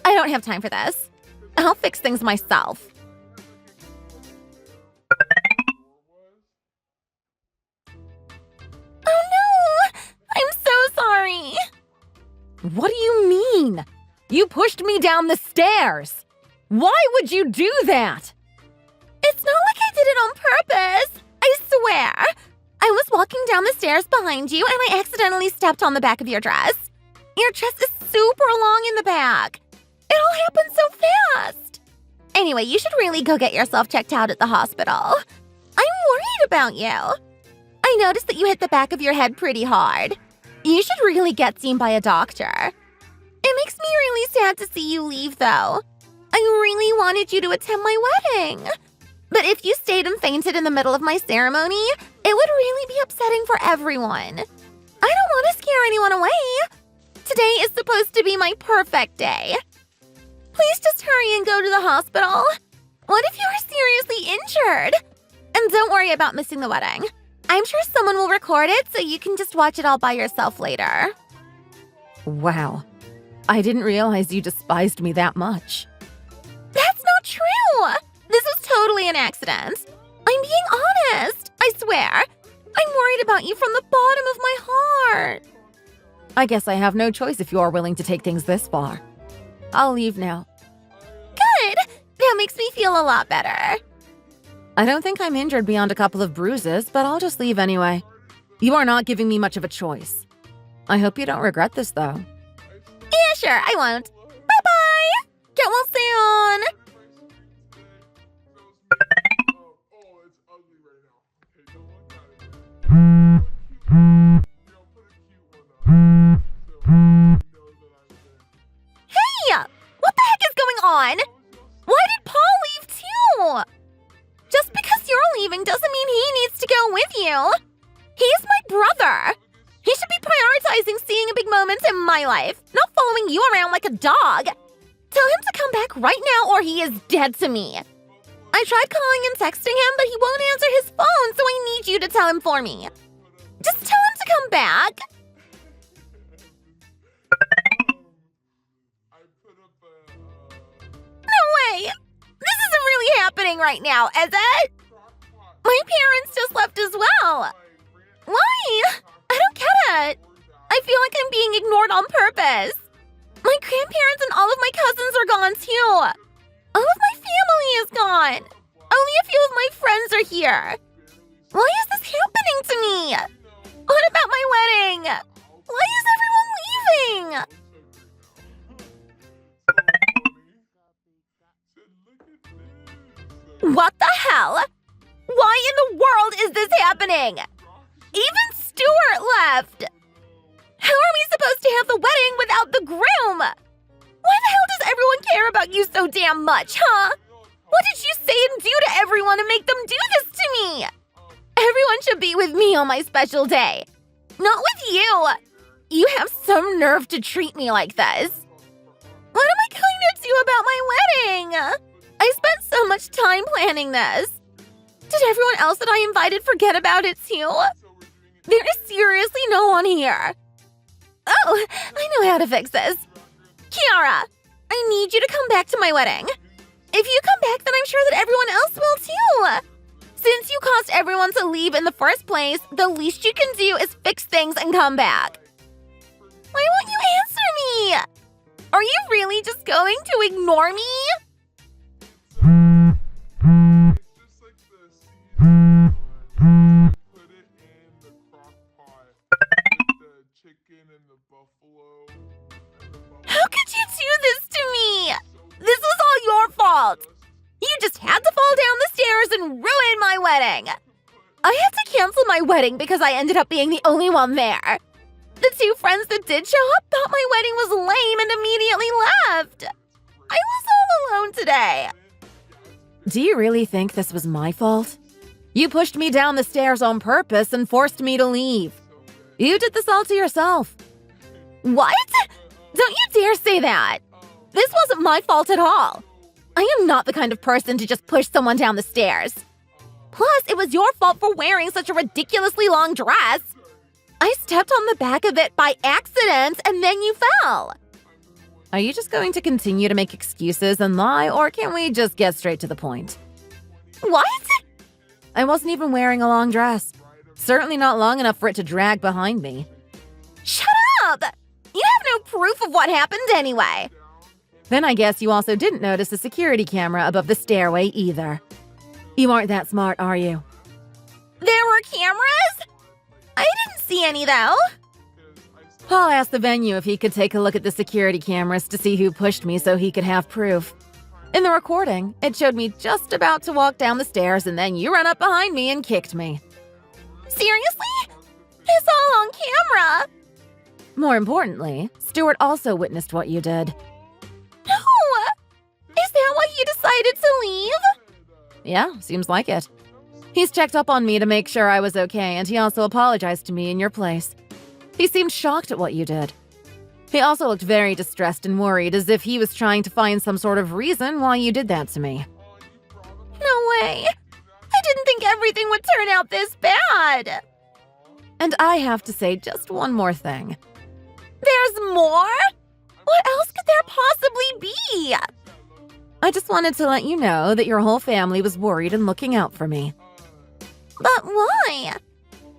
I don't have time for this. I'll fix things myself. Oh no! I'm so sorry. What do you mean? You pushed me down the stairs. Why would you do that? It's not like I did it on purpose. I swear. I was walking down the stairs behind you and I accidentally stepped on the back of your dress. Your dress is super long in the back. It all happened so fast. Anyway, you should really go get yourself checked out at the hospital. I'm worried about you. I noticed that you hit the back of your head pretty hard. You should really get seen by a doctor. It makes me really sad to see you leave, though. I really wanted you to attend my wedding. But if you stayed and fainted in the middle of my ceremony, it would really be upsetting for everyone. I don't want to scare anyone away. Today is supposed to be my perfect day. Please just hurry and go to the hospital. What if you are seriously injured? And don't worry about missing the wedding. I'm sure someone will record it so you can just watch it all by yourself later. Wow. I didn't realize you despised me that much. That's not true! This was totally an accident. I'm being honest, I swear. I'm worried about you from the bottom of my heart. I guess I have no choice if you are willing to take things this far. I'll leave now. Good! That makes me feel a lot better. I don't think I'm injured beyond a couple of bruises, but I'll just leave anyway. You are not giving me much of a choice. I hope you don't regret this, though. Yeah, sure, I won't. Bye-bye! Get well soon! Hey! What the heck is going on? Why did Paul leave too? Just because you're leaving doesn't mean he needs to go with you. He's my brother. He should be prioritizing seeing big moments in my life, not following you around like a dog. Tell him to come back right now or he is dead to me. I tried calling and texting him, but he won't answer his phone, so I need you to tell him for me. Just tell him to come back. No way! This isn't really happening right now, is it? My parents just left as well. Why? I don't get it. I feel like I'm being ignored on purpose. My grandparents and all of my cousins are gone too. All of my family is gone. Only a few of my friends are here. Why is this happening to me? What about my wedding? Why is everyone leaving? What the hell? Why in the world is this happening? Even Stuart left. How are we supposed to have the wedding without the groom? Why the hell does everyone care about you so damn much, huh? What did you say and do to everyone to make them do this to me? Everyone should be with me on my special day. Not with you. You have some nerve to treat me like this. What am I going to do about my wedding? I spent so much time planning this. Did everyone else that I invited forget about it too? There is seriously no one here. Oh, I know how to fix this. Kiara, I need you to come back to my wedding. If you come back, then I'm sure that everyone else will too. Since you caused everyone to leave in the first place, the least you can do is fix things and come back. Why won't you answer me? Are you really just going to ignore me? How could you do this to me? This was all your fault. You just had to fall down the stairs and ruin my wedding. I had to cancel my wedding because I ended up being the only one there. The two friends that did show up thought my wedding was lame and immediately left. I was all alone today. Do you really think this was my fault? You pushed me down the stairs on purpose and forced me to leave. You did this all to yourself. What? Don't you dare say that. This wasn't my fault at all. I am not the kind of person to just push someone down the stairs. Plus, it was your fault for wearing such a ridiculously long dress. I stepped on the back of it by accident and then you fell. Are you just going to continue to make excuses and lie, or can we just get straight to the point? What? I wasn't even wearing a long dress. Certainly not long enough for it to drag behind me. Shut up! You have no proof of what happened anyway. Then I guess you also didn't notice the security camera above the stairway either. You aren't that smart, are you? There were cameras? I didn't see any, though. Paul asked the venue if he could take a look at the security cameras to see who pushed me so he could have proof. In the recording, it showed me just about to walk down the stairs and then you ran up behind me and kicked me. Seriously? It's all on camera. More importantly, Stuart also witnessed what you did. No! Is that why you decided to leave? Yeah, seems like it. He's checked up on me to make sure I was okay, and he also apologized to me in your place. He seemed shocked at what you did. He also looked very distressed and worried, as if he was trying to find some sort of reason why you did that to me. No way! I didn't think everything would turn out this bad! And I have to say just one more thing. There's more? What else could there possibly be? I just wanted to let you know that your whole family was worried and looking out for me. But why?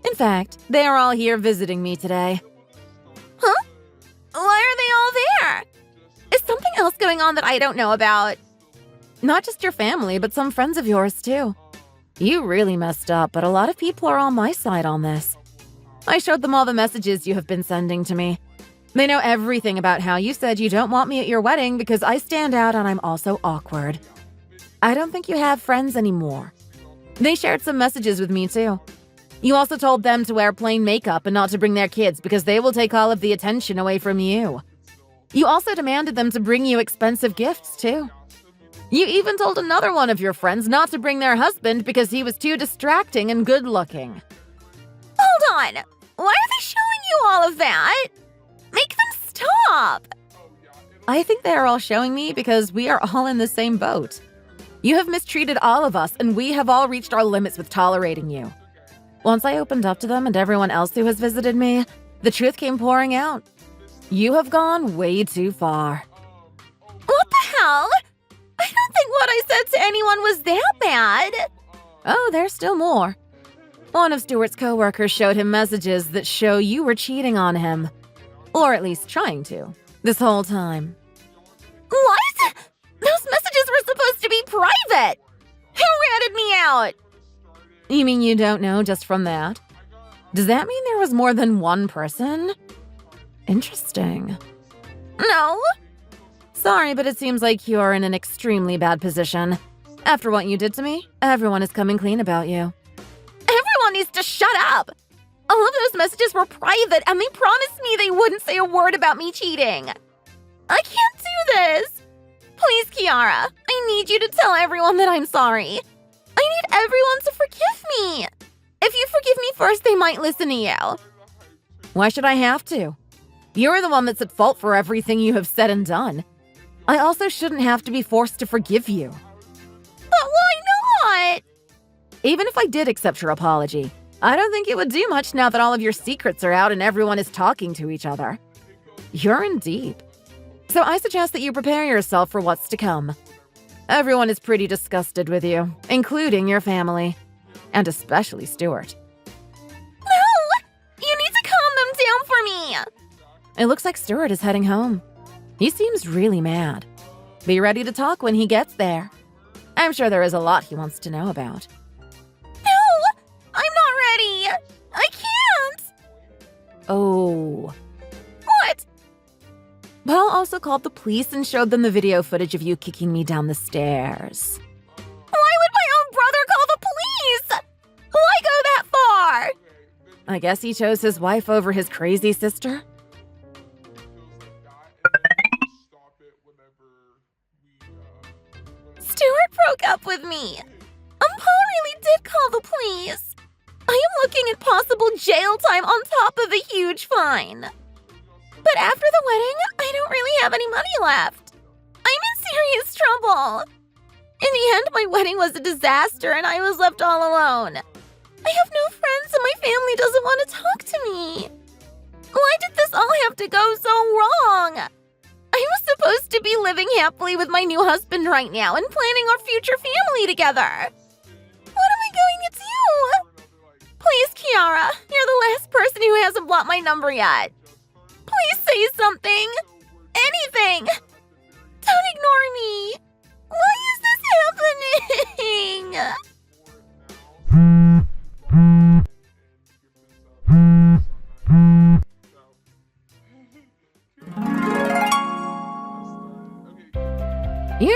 In fact, they are all here visiting me today. Huh? Why are they all there? Is something else going on that I don't know about? Not just your family, but some friends of yours, too. You really messed up, but a lot of people are on my side on this. I showed them all the messages you have been sending to me. They know everything about how you said you don't want me at your wedding because I stand out and I'm also awkward. I don't think you have friends anymore. They shared some messages with me, too. You also told them to wear plain makeup and not to bring their kids because they will take all of the attention away from you. You also demanded them to bring you expensive gifts, too. You even told another one of your friends not to bring their husband because he was too distracting and good-looking. Hold on! Why are they showing you all of that? Make them stop! I think they are all showing me because we are all in the same boat. You have mistreated all of us, and we have all reached our limits with tolerating you. Once I opened up to them and everyone else who has visited me, the truth came pouring out. You have gone way too far. What the hell? I don't think what I said to anyone was that bad. Oh, there's still more. One of Stuart's coworkers showed him messages that show you were cheating on him. Or at least trying to, this whole time. What? Those messages were supposed to be private! Who ratted me out? You mean you don't know just from that? Does that mean there was more than one person? Interesting. No. Sorry, but it seems like you're in an extremely bad position. After what you did to me, everyone is coming clean about you. Everyone needs to shut up! All of those messages were private, and they promised me they wouldn't say a word about me cheating. I can't do this! Please, Kiara, I need you to tell everyone that I'm sorry. I need everyone to forgive me. If you forgive me first, they might listen to you. Why should I have to? You're the one that's at fault for everything you have said and done. I also shouldn't have to be forced to forgive you. But why not? Even if I did accept your apology, I don't think it would do much now that all of your secrets are out and everyone is talking to each other. You're in deep. So I suggest that you prepare yourself for what's to come. Everyone is pretty disgusted with you, including your family. And especially Stuart. No! You need to calm them down for me! It looks like Stuart is heading home. He seems really mad. Be ready to talk when he gets there. I'm sure there is a lot he wants to know about. No! I'm not ready! I can't! Oh. What? Paul also called the police and showed them the video footage of you kicking me down the stairs. Why would my own brother call the police? Why go that far? I guess he chose his wife over his crazy sister. Stuart broke up with me. Paul really did call the police. I am looking at possible jail time on top of a huge fine. But after the wedding, I don't really have any money left. I'm in serious trouble. In the end, my wedding was a disaster and I was left all alone. I have no friends and my family doesn't want to talk to me. Why did this all have to go so wrong? I was supposed to be living happily with my new husband right now and planning our future family together. What am I going to do? Please, Kiara, you're the last person who hasn't blocked my number yet. Please say something. Anything. Don't ignore me. Why is this happening?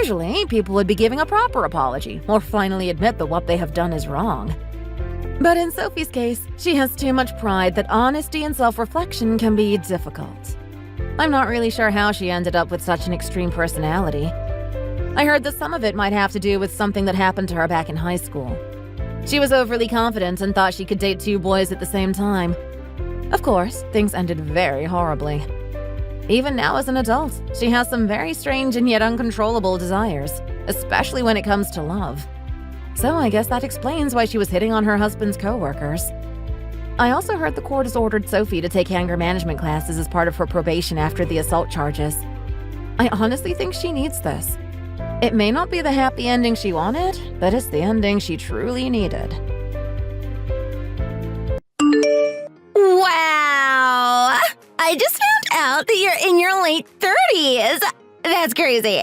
Usually, people would be giving a proper apology or finally admit that what they have done is wrong. But in Sophie's case, she has too much pride that honesty and self-reflection can be difficult. I'm not really sure how she ended up with such an extreme personality. I heard that some of it might have to do with something that happened to her back in high school. She was overly confident and thought she could date 2 boys at the same time. Of course, things ended very horribly. Even now as an adult, she has some very strange and yet uncontrollable desires, especially when it comes to love. So I guess that explains why she was hitting on her husband's co-workers. I also heard the court has ordered Sophie to take anger management classes as part of her probation after the assault charges. I honestly think she needs this. It may not be the happy ending she wanted, but it's the ending she truly needed. Wow! I just found out that you're in your late 30s. That's crazy.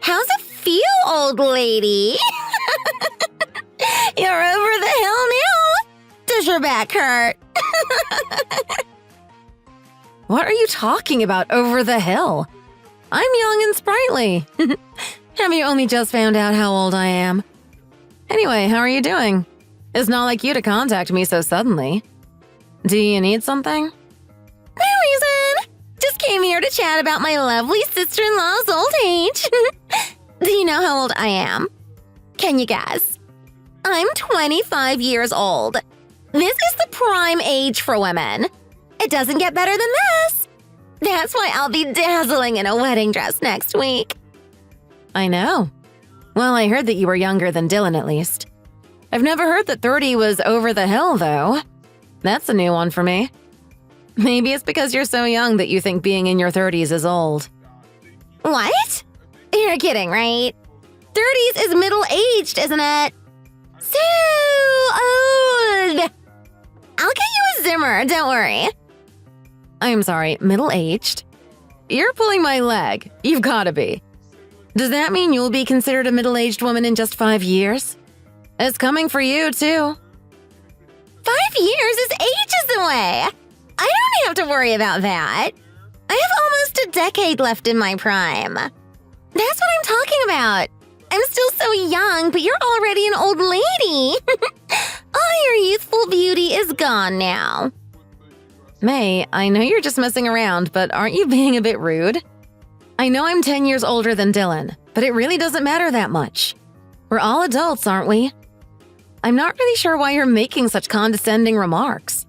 How's it feel, old lady? You're over the hill now? Does your back hurt? What are you talking about, over the hill? I'm young and sprightly. Have you only just found out how old I am? Anyway, how are you doing? It's not like you to contact me so suddenly. Do you need something? No reason. Just came here to chat about my lovely sister-in-law's old age. Do you know how old I am? Can you guess? I'm 25 years old. This is the prime age for women. It doesn't get better than this. That's why I'll be dazzling in a wedding dress next week. I know. Well, I heard that you were younger than Dylan, at least. I've never heard that 30 was over the hill, though. That's a new one for me. Maybe it's because you're so young that you think being in your 30s is old. What? You're kidding, right? 30s is middle-aged, isn't it? So old. I'll get you a Zimmer, don't worry. I'm sorry, middle-aged? You're pulling my leg. You've gotta be. Does that mean you'll be considered a middle-aged woman in just 5 years? It's coming for you, too. 5 years is ages away. I don't have to worry about that. I have almost a decade left in my prime. That's what I'm talking about. I'm still so young, but you're already an old lady. All your youthful beauty is gone now. May, I know you're just messing around, but aren't you being a bit rude? I know I'm 10 years older than Dylan, but it really doesn't matter that much. We're all adults, aren't we? I'm not really sure why you're making such condescending remarks.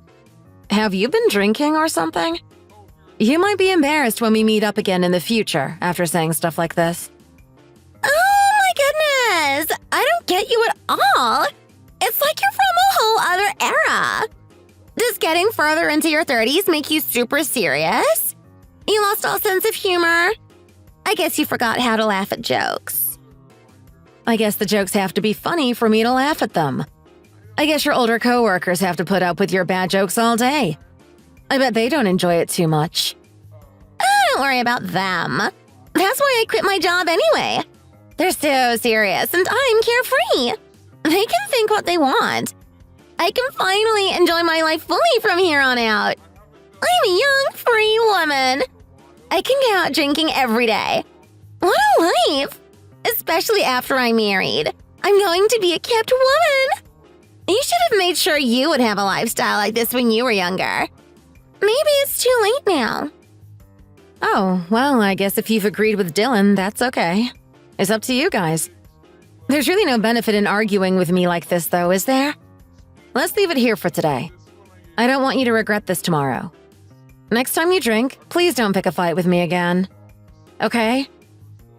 Have you been drinking or something? You might be embarrassed when we meet up again in the future after saying stuff like this. Oh my goodness! I don't get you at all. It's like you're from a whole other era. Does getting further into your 30s make you super serious? You lost all sense of humor? I guess you forgot how to laugh at jokes. I guess the jokes have to be funny for me to laugh at them. I guess your older coworkers have to put up with your bad jokes all day. I bet they don't enjoy it too much. Don't worry about them. That's why I quit my job anyway. They're so serious and I'm carefree. They can think what they want. I can finally enjoy my life fully from here on out. I'm a young, free woman. I can go out drinking every day. What a life! Especially after I'm married. I'm going to be a kept woman. You should have made sure you would have a lifestyle like this when you were younger. Maybe it's too late now. Oh, well, I guess if you've agreed with Dylan, that's okay. It's up to you guys. There's really no benefit in arguing with me like this, though, is there? Let's leave it here for today. I don't want you to regret this tomorrow. Next time you drink, please don't pick a fight with me again. Okay?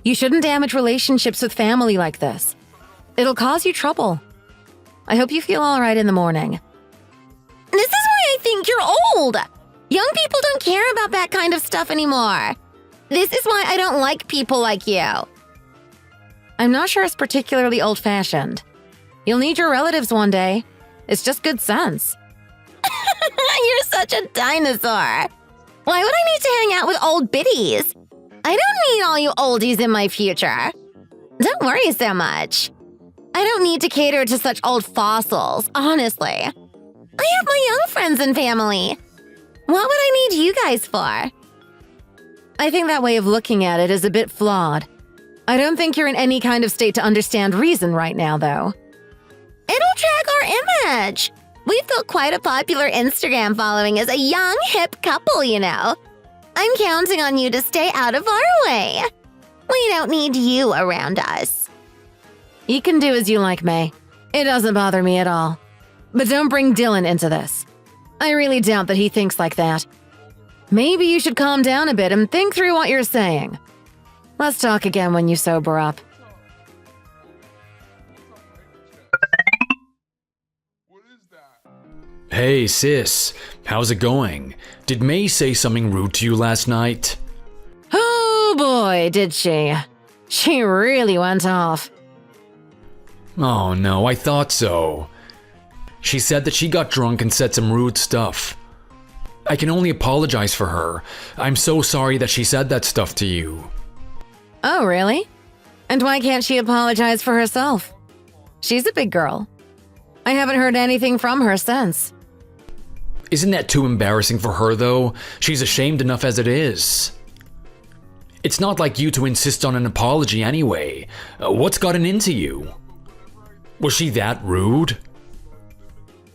You shouldn't damage relationships with family like this. It'll cause you trouble. I hope you feel all right in the morning. This is why I think you're old. Young people don't care about that kind of stuff anymore. This is why I don't like people like you. I'm not sure it's particularly old-fashioned. You'll need your relatives one day. It's just good sense. You're such a dinosaur. Why would I need to hang out with old biddies? I don't need all you oldies in my future. Don't worry so much. I don't need to cater to such old fossils, honestly. I have my young friends and family. What would I need you guys for? I think that way of looking at it is a bit flawed. I don't think you're in any kind of state to understand reason right now, though. It'll track our image. We've built quite a popular Instagram following as a young, hip couple, you know. I'm counting on you to stay out of our way. We don't need you around us. You can do as you like, May. It doesn't bother me at all. But don't bring Dylan into this. I really doubt that he thinks like that. Maybe you should calm down a bit and think through what you're saying. Let's talk again when you sober up. Hey, sis. How's it going? Did May say something rude to you last night? Oh boy, did she. She really went off. Oh no, I thought so. She said that she got drunk and said some rude stuff. I can only apologize for her. I'm so sorry that she said that stuff to you. Oh, really? And why can't she apologize for herself? She's a big girl. I haven't heard anything from her since. Isn't that too embarrassing for her, though? She's ashamed enough as it is. It's not like you to insist on an apology anyway. What's gotten into you? Was she that rude?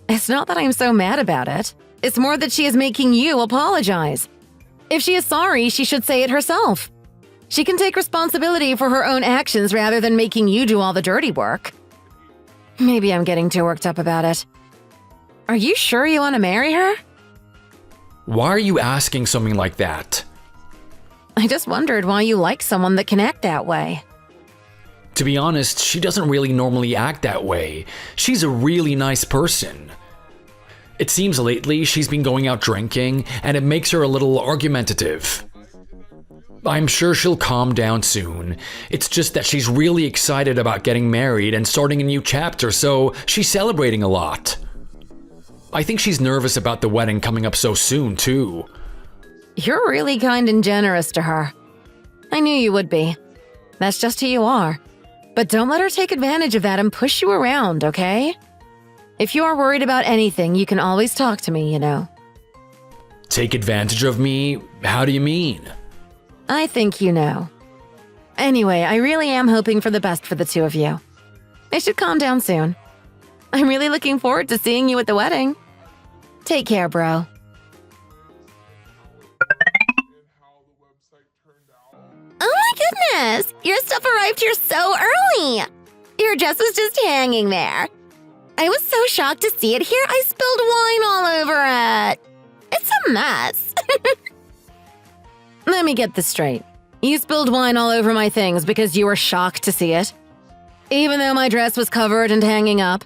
It's not that I'm so mad about it. It's more that she is making you apologize. If she is sorry, she should say it herself. She can take responsibility for her own actions rather than making you do all the dirty work. Maybe I'm getting too worked up about it. Are you sure you want to marry her? Why are you asking something like that? I just wondered why you like someone that can act that way. To be honest, she doesn't really normally act that way. She's a really nice person. It seems lately she's been going out drinking, and it makes her a little argumentative. I'm sure she'll calm down soon. It's just that she's really excited about getting married and starting a new chapter, so she's celebrating a lot. I think she's nervous about the wedding coming up so soon, too. You're really kind and generous to her. I knew you would be. That's just who you are. But don't let her take advantage of that and push you around, okay? If you are worried about anything, you can always talk to me, you know. Take advantage of me? How do you mean? I think you know. Anyway, I really am hoping for the best for the two of you. I should calm down soon. I'm really looking forward to seeing you at the wedding. Take care, bro. Oh my goodness! Your stuff arrived here so early! Your dress was just hanging there. I was so shocked to see it here, I spilled wine all over it. It's a mess. Let me get this straight. You spilled wine all over my things because you were shocked to see it? Even though my dress was covered and hanging up?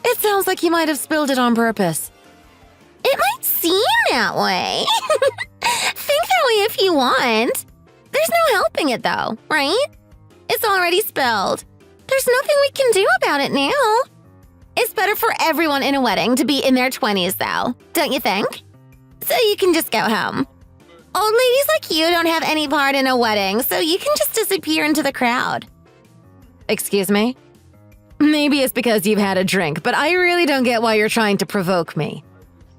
It sounds like you might have spilled it on purpose. It might seem that way. Think that way if you want. There's no helping it though, right? It's already spilled. There's nothing we can do about it now. It's better for everyone in a wedding to be in their 20s though, don't you think? So you can just go home. Old ladies like you don't have any part in a wedding, so you can just disappear into the crowd. Excuse me? Maybe it's because you've had a drink, but I really don't get why you're trying to provoke me.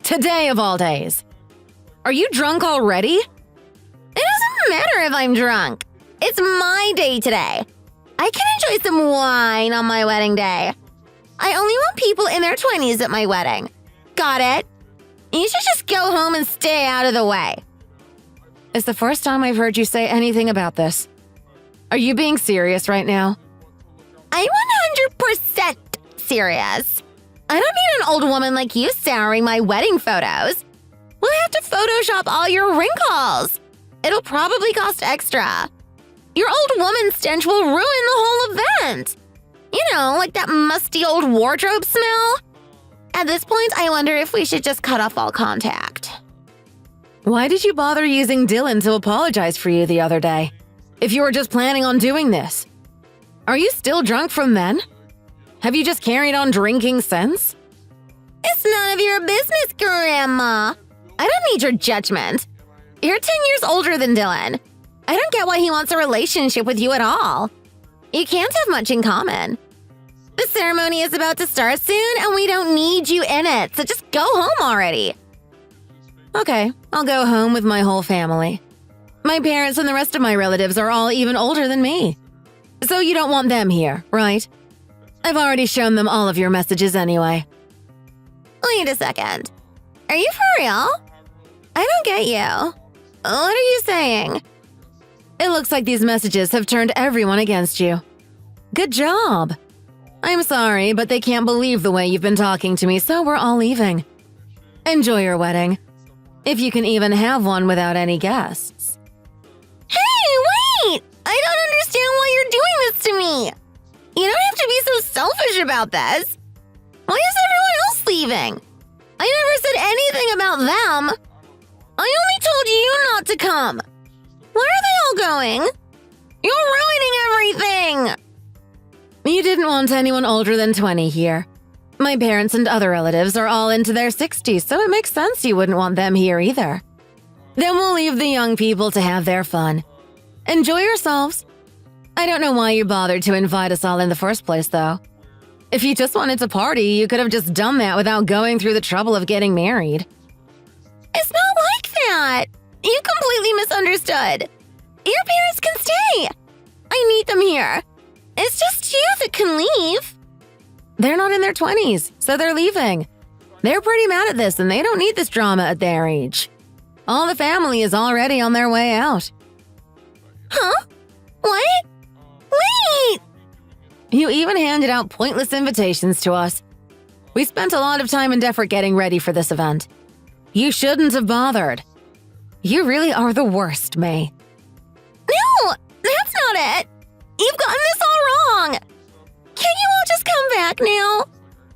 Today of all days. Are you drunk already? It doesn't matter if I'm drunk. It's my day today. I can enjoy some wine on my wedding day. I only want people in their 20s at my wedding. Got it? You should just go home and stay out of the way. It's the first time I've heard you say anything about this. Are you being serious right now? I'm 100% serious. I don't need an old woman like you souring my wedding photos. We'll have to Photoshop all your wrinkles. It'll probably cost extra. Your old woman stench will ruin the whole event. You know, like that musty old wardrobe smell. At this point, I wonder if we should just cut off all contact. Why did you bother using Dylan to apologize for you the other day? If you were just planning on doing this? Are you still drunk from then? Have you just carried on drinking since? It's none of your business, Grandma. I don't need your judgment. You're 10 years older than Dylan. I don't get why he wants a relationship with you at all. You can't have much in common. The ceremony is about to start soon, and we don't need you in it, so just go home already. Okay, I'll go home with my whole family. My parents and the rest of my relatives are all even older than me. So you don't want them here, right? I've already shown them all of your messages anyway. Wait a second. Are you for real? I don't get you. What are you saying? It looks like these messages have turned everyone against you. Good job. I'm sorry, but they can't believe the way you've been talking to me, so we're all leaving. Enjoy your wedding. If you can even have one without any guests. Hey, wait! I don't understand why you're doing this to me. You don't have to be so selfish about this. Why is everyone else leaving? I never said anything about them. I only told you not to come. Where are they all going? You're ruining everything. You didn't want anyone older than 20 here. My parents and other relatives are all into their 60s, so it makes sense you wouldn't want them here either. Then we'll leave the young people to have their fun. Enjoy yourselves. I don't know why you bothered to invite us all in the first place, though. If you just wanted to party, you could have just done that without going through the trouble of getting married. It's not like that. You completely misunderstood. Your parents can stay. I need them here. It's just you that can leave. They're not in their 20s, so they're leaving. They're pretty mad at this, and they don't need this drama at their age. All the family is already on their way out. Huh? What? Wait! You even handed out pointless invitations to us. We spent a lot of time and effort getting ready for this event. You shouldn't have bothered. You really are the worst, May. No, that's not it. You've gotten this all wrong. Can you all just come back now?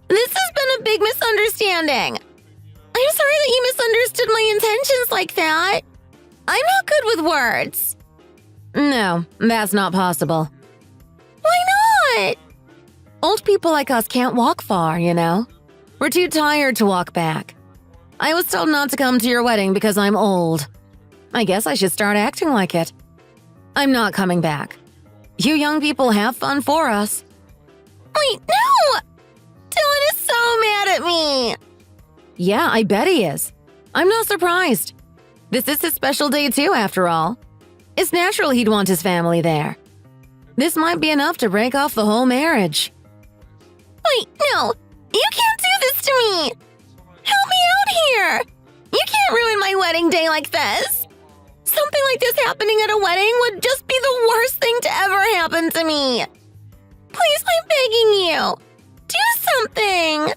This has been a big misunderstanding. I'm sorry that you misunderstood my intentions like that. I'm not good with words. No, that's not possible. Why not? Old people like us can't walk far, you know? We're too tired to walk back. I was told not to come to your wedding because I'm old. I guess I should start acting like it. I'm not coming back. You young people have fun for us. Wait, no! Dylan is so mad at me. Yeah, I bet he is. I'm not surprised. This is his special day too, after all. It's natural he'd want his family there. This might be enough to break off the whole marriage. Wait, no! You can't do this to me! Help me out here! You can't ruin my wedding day like this! Something like this happening at a wedding would just be the worst thing to ever happen to me! Please, I'm begging you! Do something!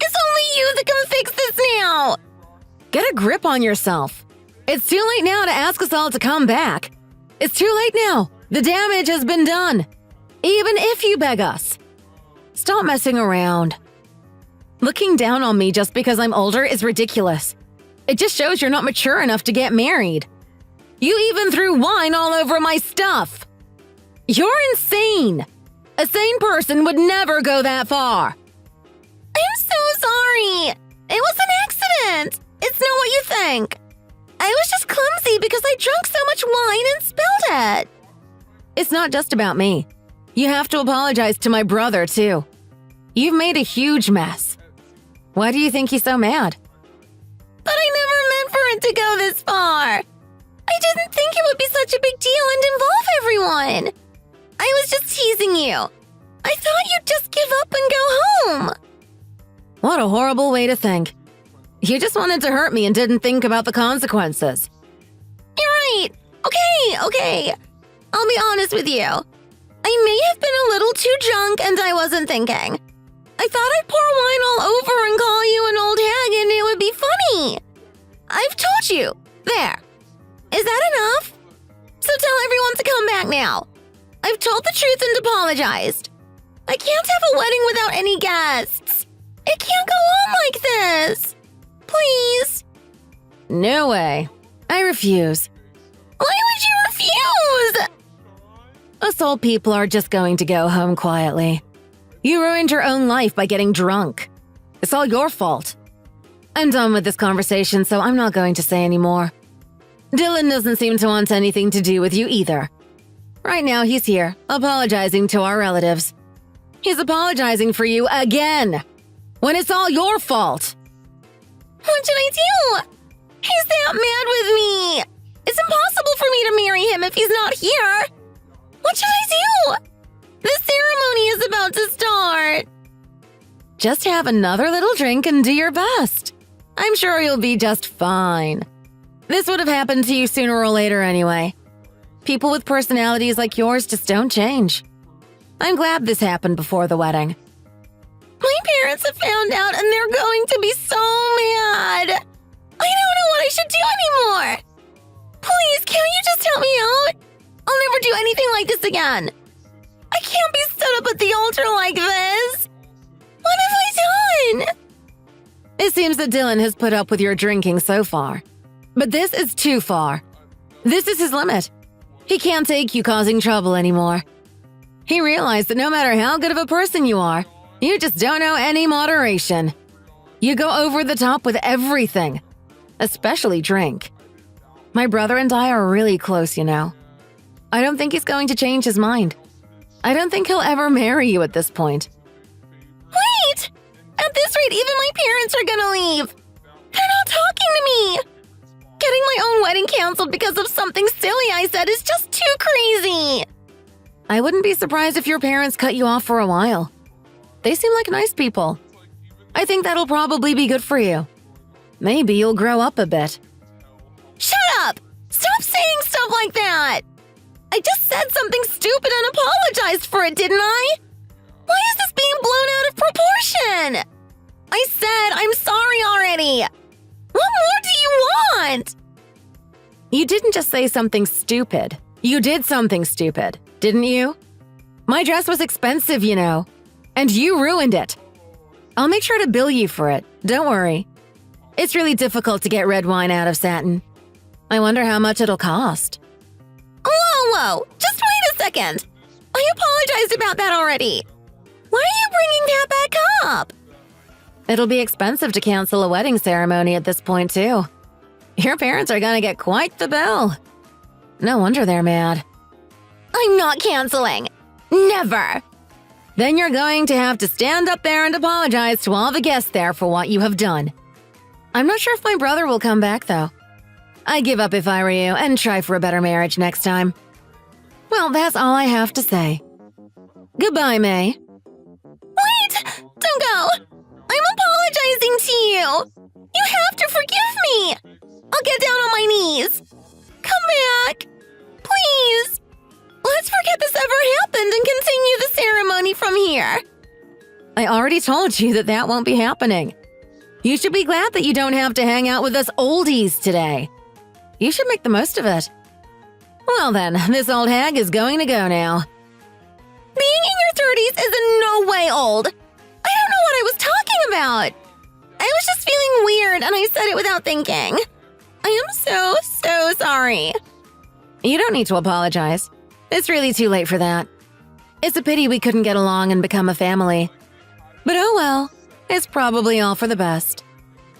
It's only you that can fix this now! Get a grip on yourself. It's too late now to ask us all to come back. It's too late now. The damage has been done. Even if you beg us. Stop messing around. Looking down on me just because I'm older is ridiculous. It just shows you're not mature enough to get married. You even threw wine all over my stuff. You're insane. A sane person would never go that far. I'm so sorry! It was an accident! It's not what you think! I was just clumsy because I drank so much wine and spilled it! It's not just about me. You have to apologize to my brother, too. You've made a huge mess. Why do you think he's so mad? But I never meant for it to go this far! I didn't think it would be such a big deal and involve everyone! I was just teasing you. I thought you'd just give up and go home! What a horrible way to think. You just wanted to hurt me and didn't think about the consequences. You're right! Okay. I'll be honest with you. I may have been a little too drunk and I wasn't thinking. I thought I'd pour wine all over and call you an old hag and it would be funny. I've told you. There. Is that enough? So tell everyone to come back now. I've told the truth and apologized. I can't have a wedding without any guests. It can't go on like this. Please. No way. I refuse. Why would you refuse? Us old people are just going to go home quietly. You ruined your own life by getting drunk. It's all your fault. I'm done with this conversation, so I'm not going to say any more. Dylan doesn't seem to want anything to do with you either. Right now, he's here, apologizing to our relatives. He's apologizing for you again, when it's all your fault. What should I do? He's that mad with me. It's impossible for me to marry him if he's not here. What should I do? The ceremony is about to start. Just have another little drink and do your best. I'm sure you'll be just fine. This would have happened to you sooner or later anyway. People with personalities like yours just don't change. I'm glad this happened before the wedding. My parents have found out and they're going to be so mad. I don't know what I should do anymore. Please, can't you just help me out? I'll never do anything like this again. I can't be stood up at the altar like this. What have I done? It seems that Dylan has put up with your drinking so far. But this is too far. This is his limit. He can't take you causing trouble anymore. He realized that no matter how good of a person you are, you just don't know any moderation. You go over the top with everything, especially drink. My brother and I are really close, you know. I don't think he's going to change his mind. I don't think he'll ever marry you at this point. Wait! At this rate, even my parents are gonna leave. They're not talking to me. Getting my own wedding canceled because of something silly I said is just too crazy. I wouldn't be surprised if your parents cut you off for a while. They seem like nice people. I think that'll probably be good for you. Maybe you'll grow up a bit. Shut up! Stop saying stuff like that! I just said something stupid and apologized for it, didn't I? Why is this being blown out of proportion? I said I'm sorry already. What more do you want? You didn't just say something stupid. You did something stupid, didn't you? My dress was expensive, you know, and you ruined it. I'll make sure to bill you for it, don't worry. It's really difficult to get red wine out of satin. I wonder how much it'll cost. Whoa, just wait a second. I apologized about that already. Why are you bringing that back up? It'll be expensive to cancel a wedding ceremony at this point, too. Your parents are gonna get quite the bill. No wonder they're mad. I'm not canceling. Never. Then you're going to have to stand up there and apologize to all the guests there for what you have done. I'm not sure if my brother will come back, though. I'd give up if I were you and try for a better marriage next time. Well, that's all I have to say. Goodbye, May. Wait! Don't go! I'm apologizing to you! You have to forgive me! I'll get down on my knees! Come back! Please! Let's forget this ever happened and continue the ceremony from here! I already told you that that won't be happening. You should be glad that you don't have to hang out with us oldies today. You should make the most of it. Well then, this old hag is going to go now. Being in your 30s is in no way old. I don't know what I was talking about. I was just feeling weird and I said it without thinking. I am so sorry. You don't need to apologize. It's really too late for that. It's a pity we couldn't get along and become a family. But oh well, it's probably all for the best.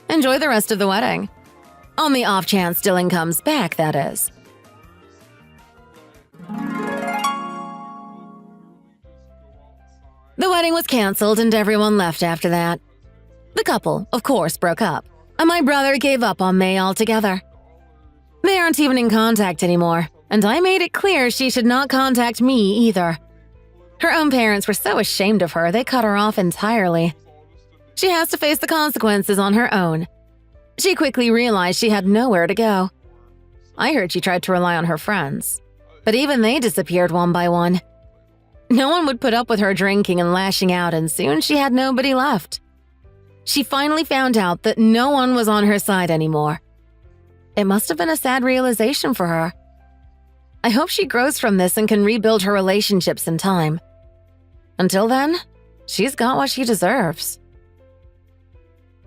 Enjoy the rest of the wedding. On the off chance Dylan comes back, that is. The wedding was canceled and everyone left after that. The couple, of course, broke up, and my brother gave up on May altogether. They aren't even in contact anymore, and I made it clear she should not contact me either. Her own parents were so ashamed of her they cut her off entirely. She has to face the consequences on her own. She quickly realized she had nowhere to go. I heard she tried to rely on her friends, but even they disappeared one by one. No one would put up with her drinking and lashing out, and soon she had nobody left. She finally found out that no one was on her side anymore. It must have been a sad realization for her. I hope she grows from this and can rebuild her relationships in time. Until then, she's got what she deserves.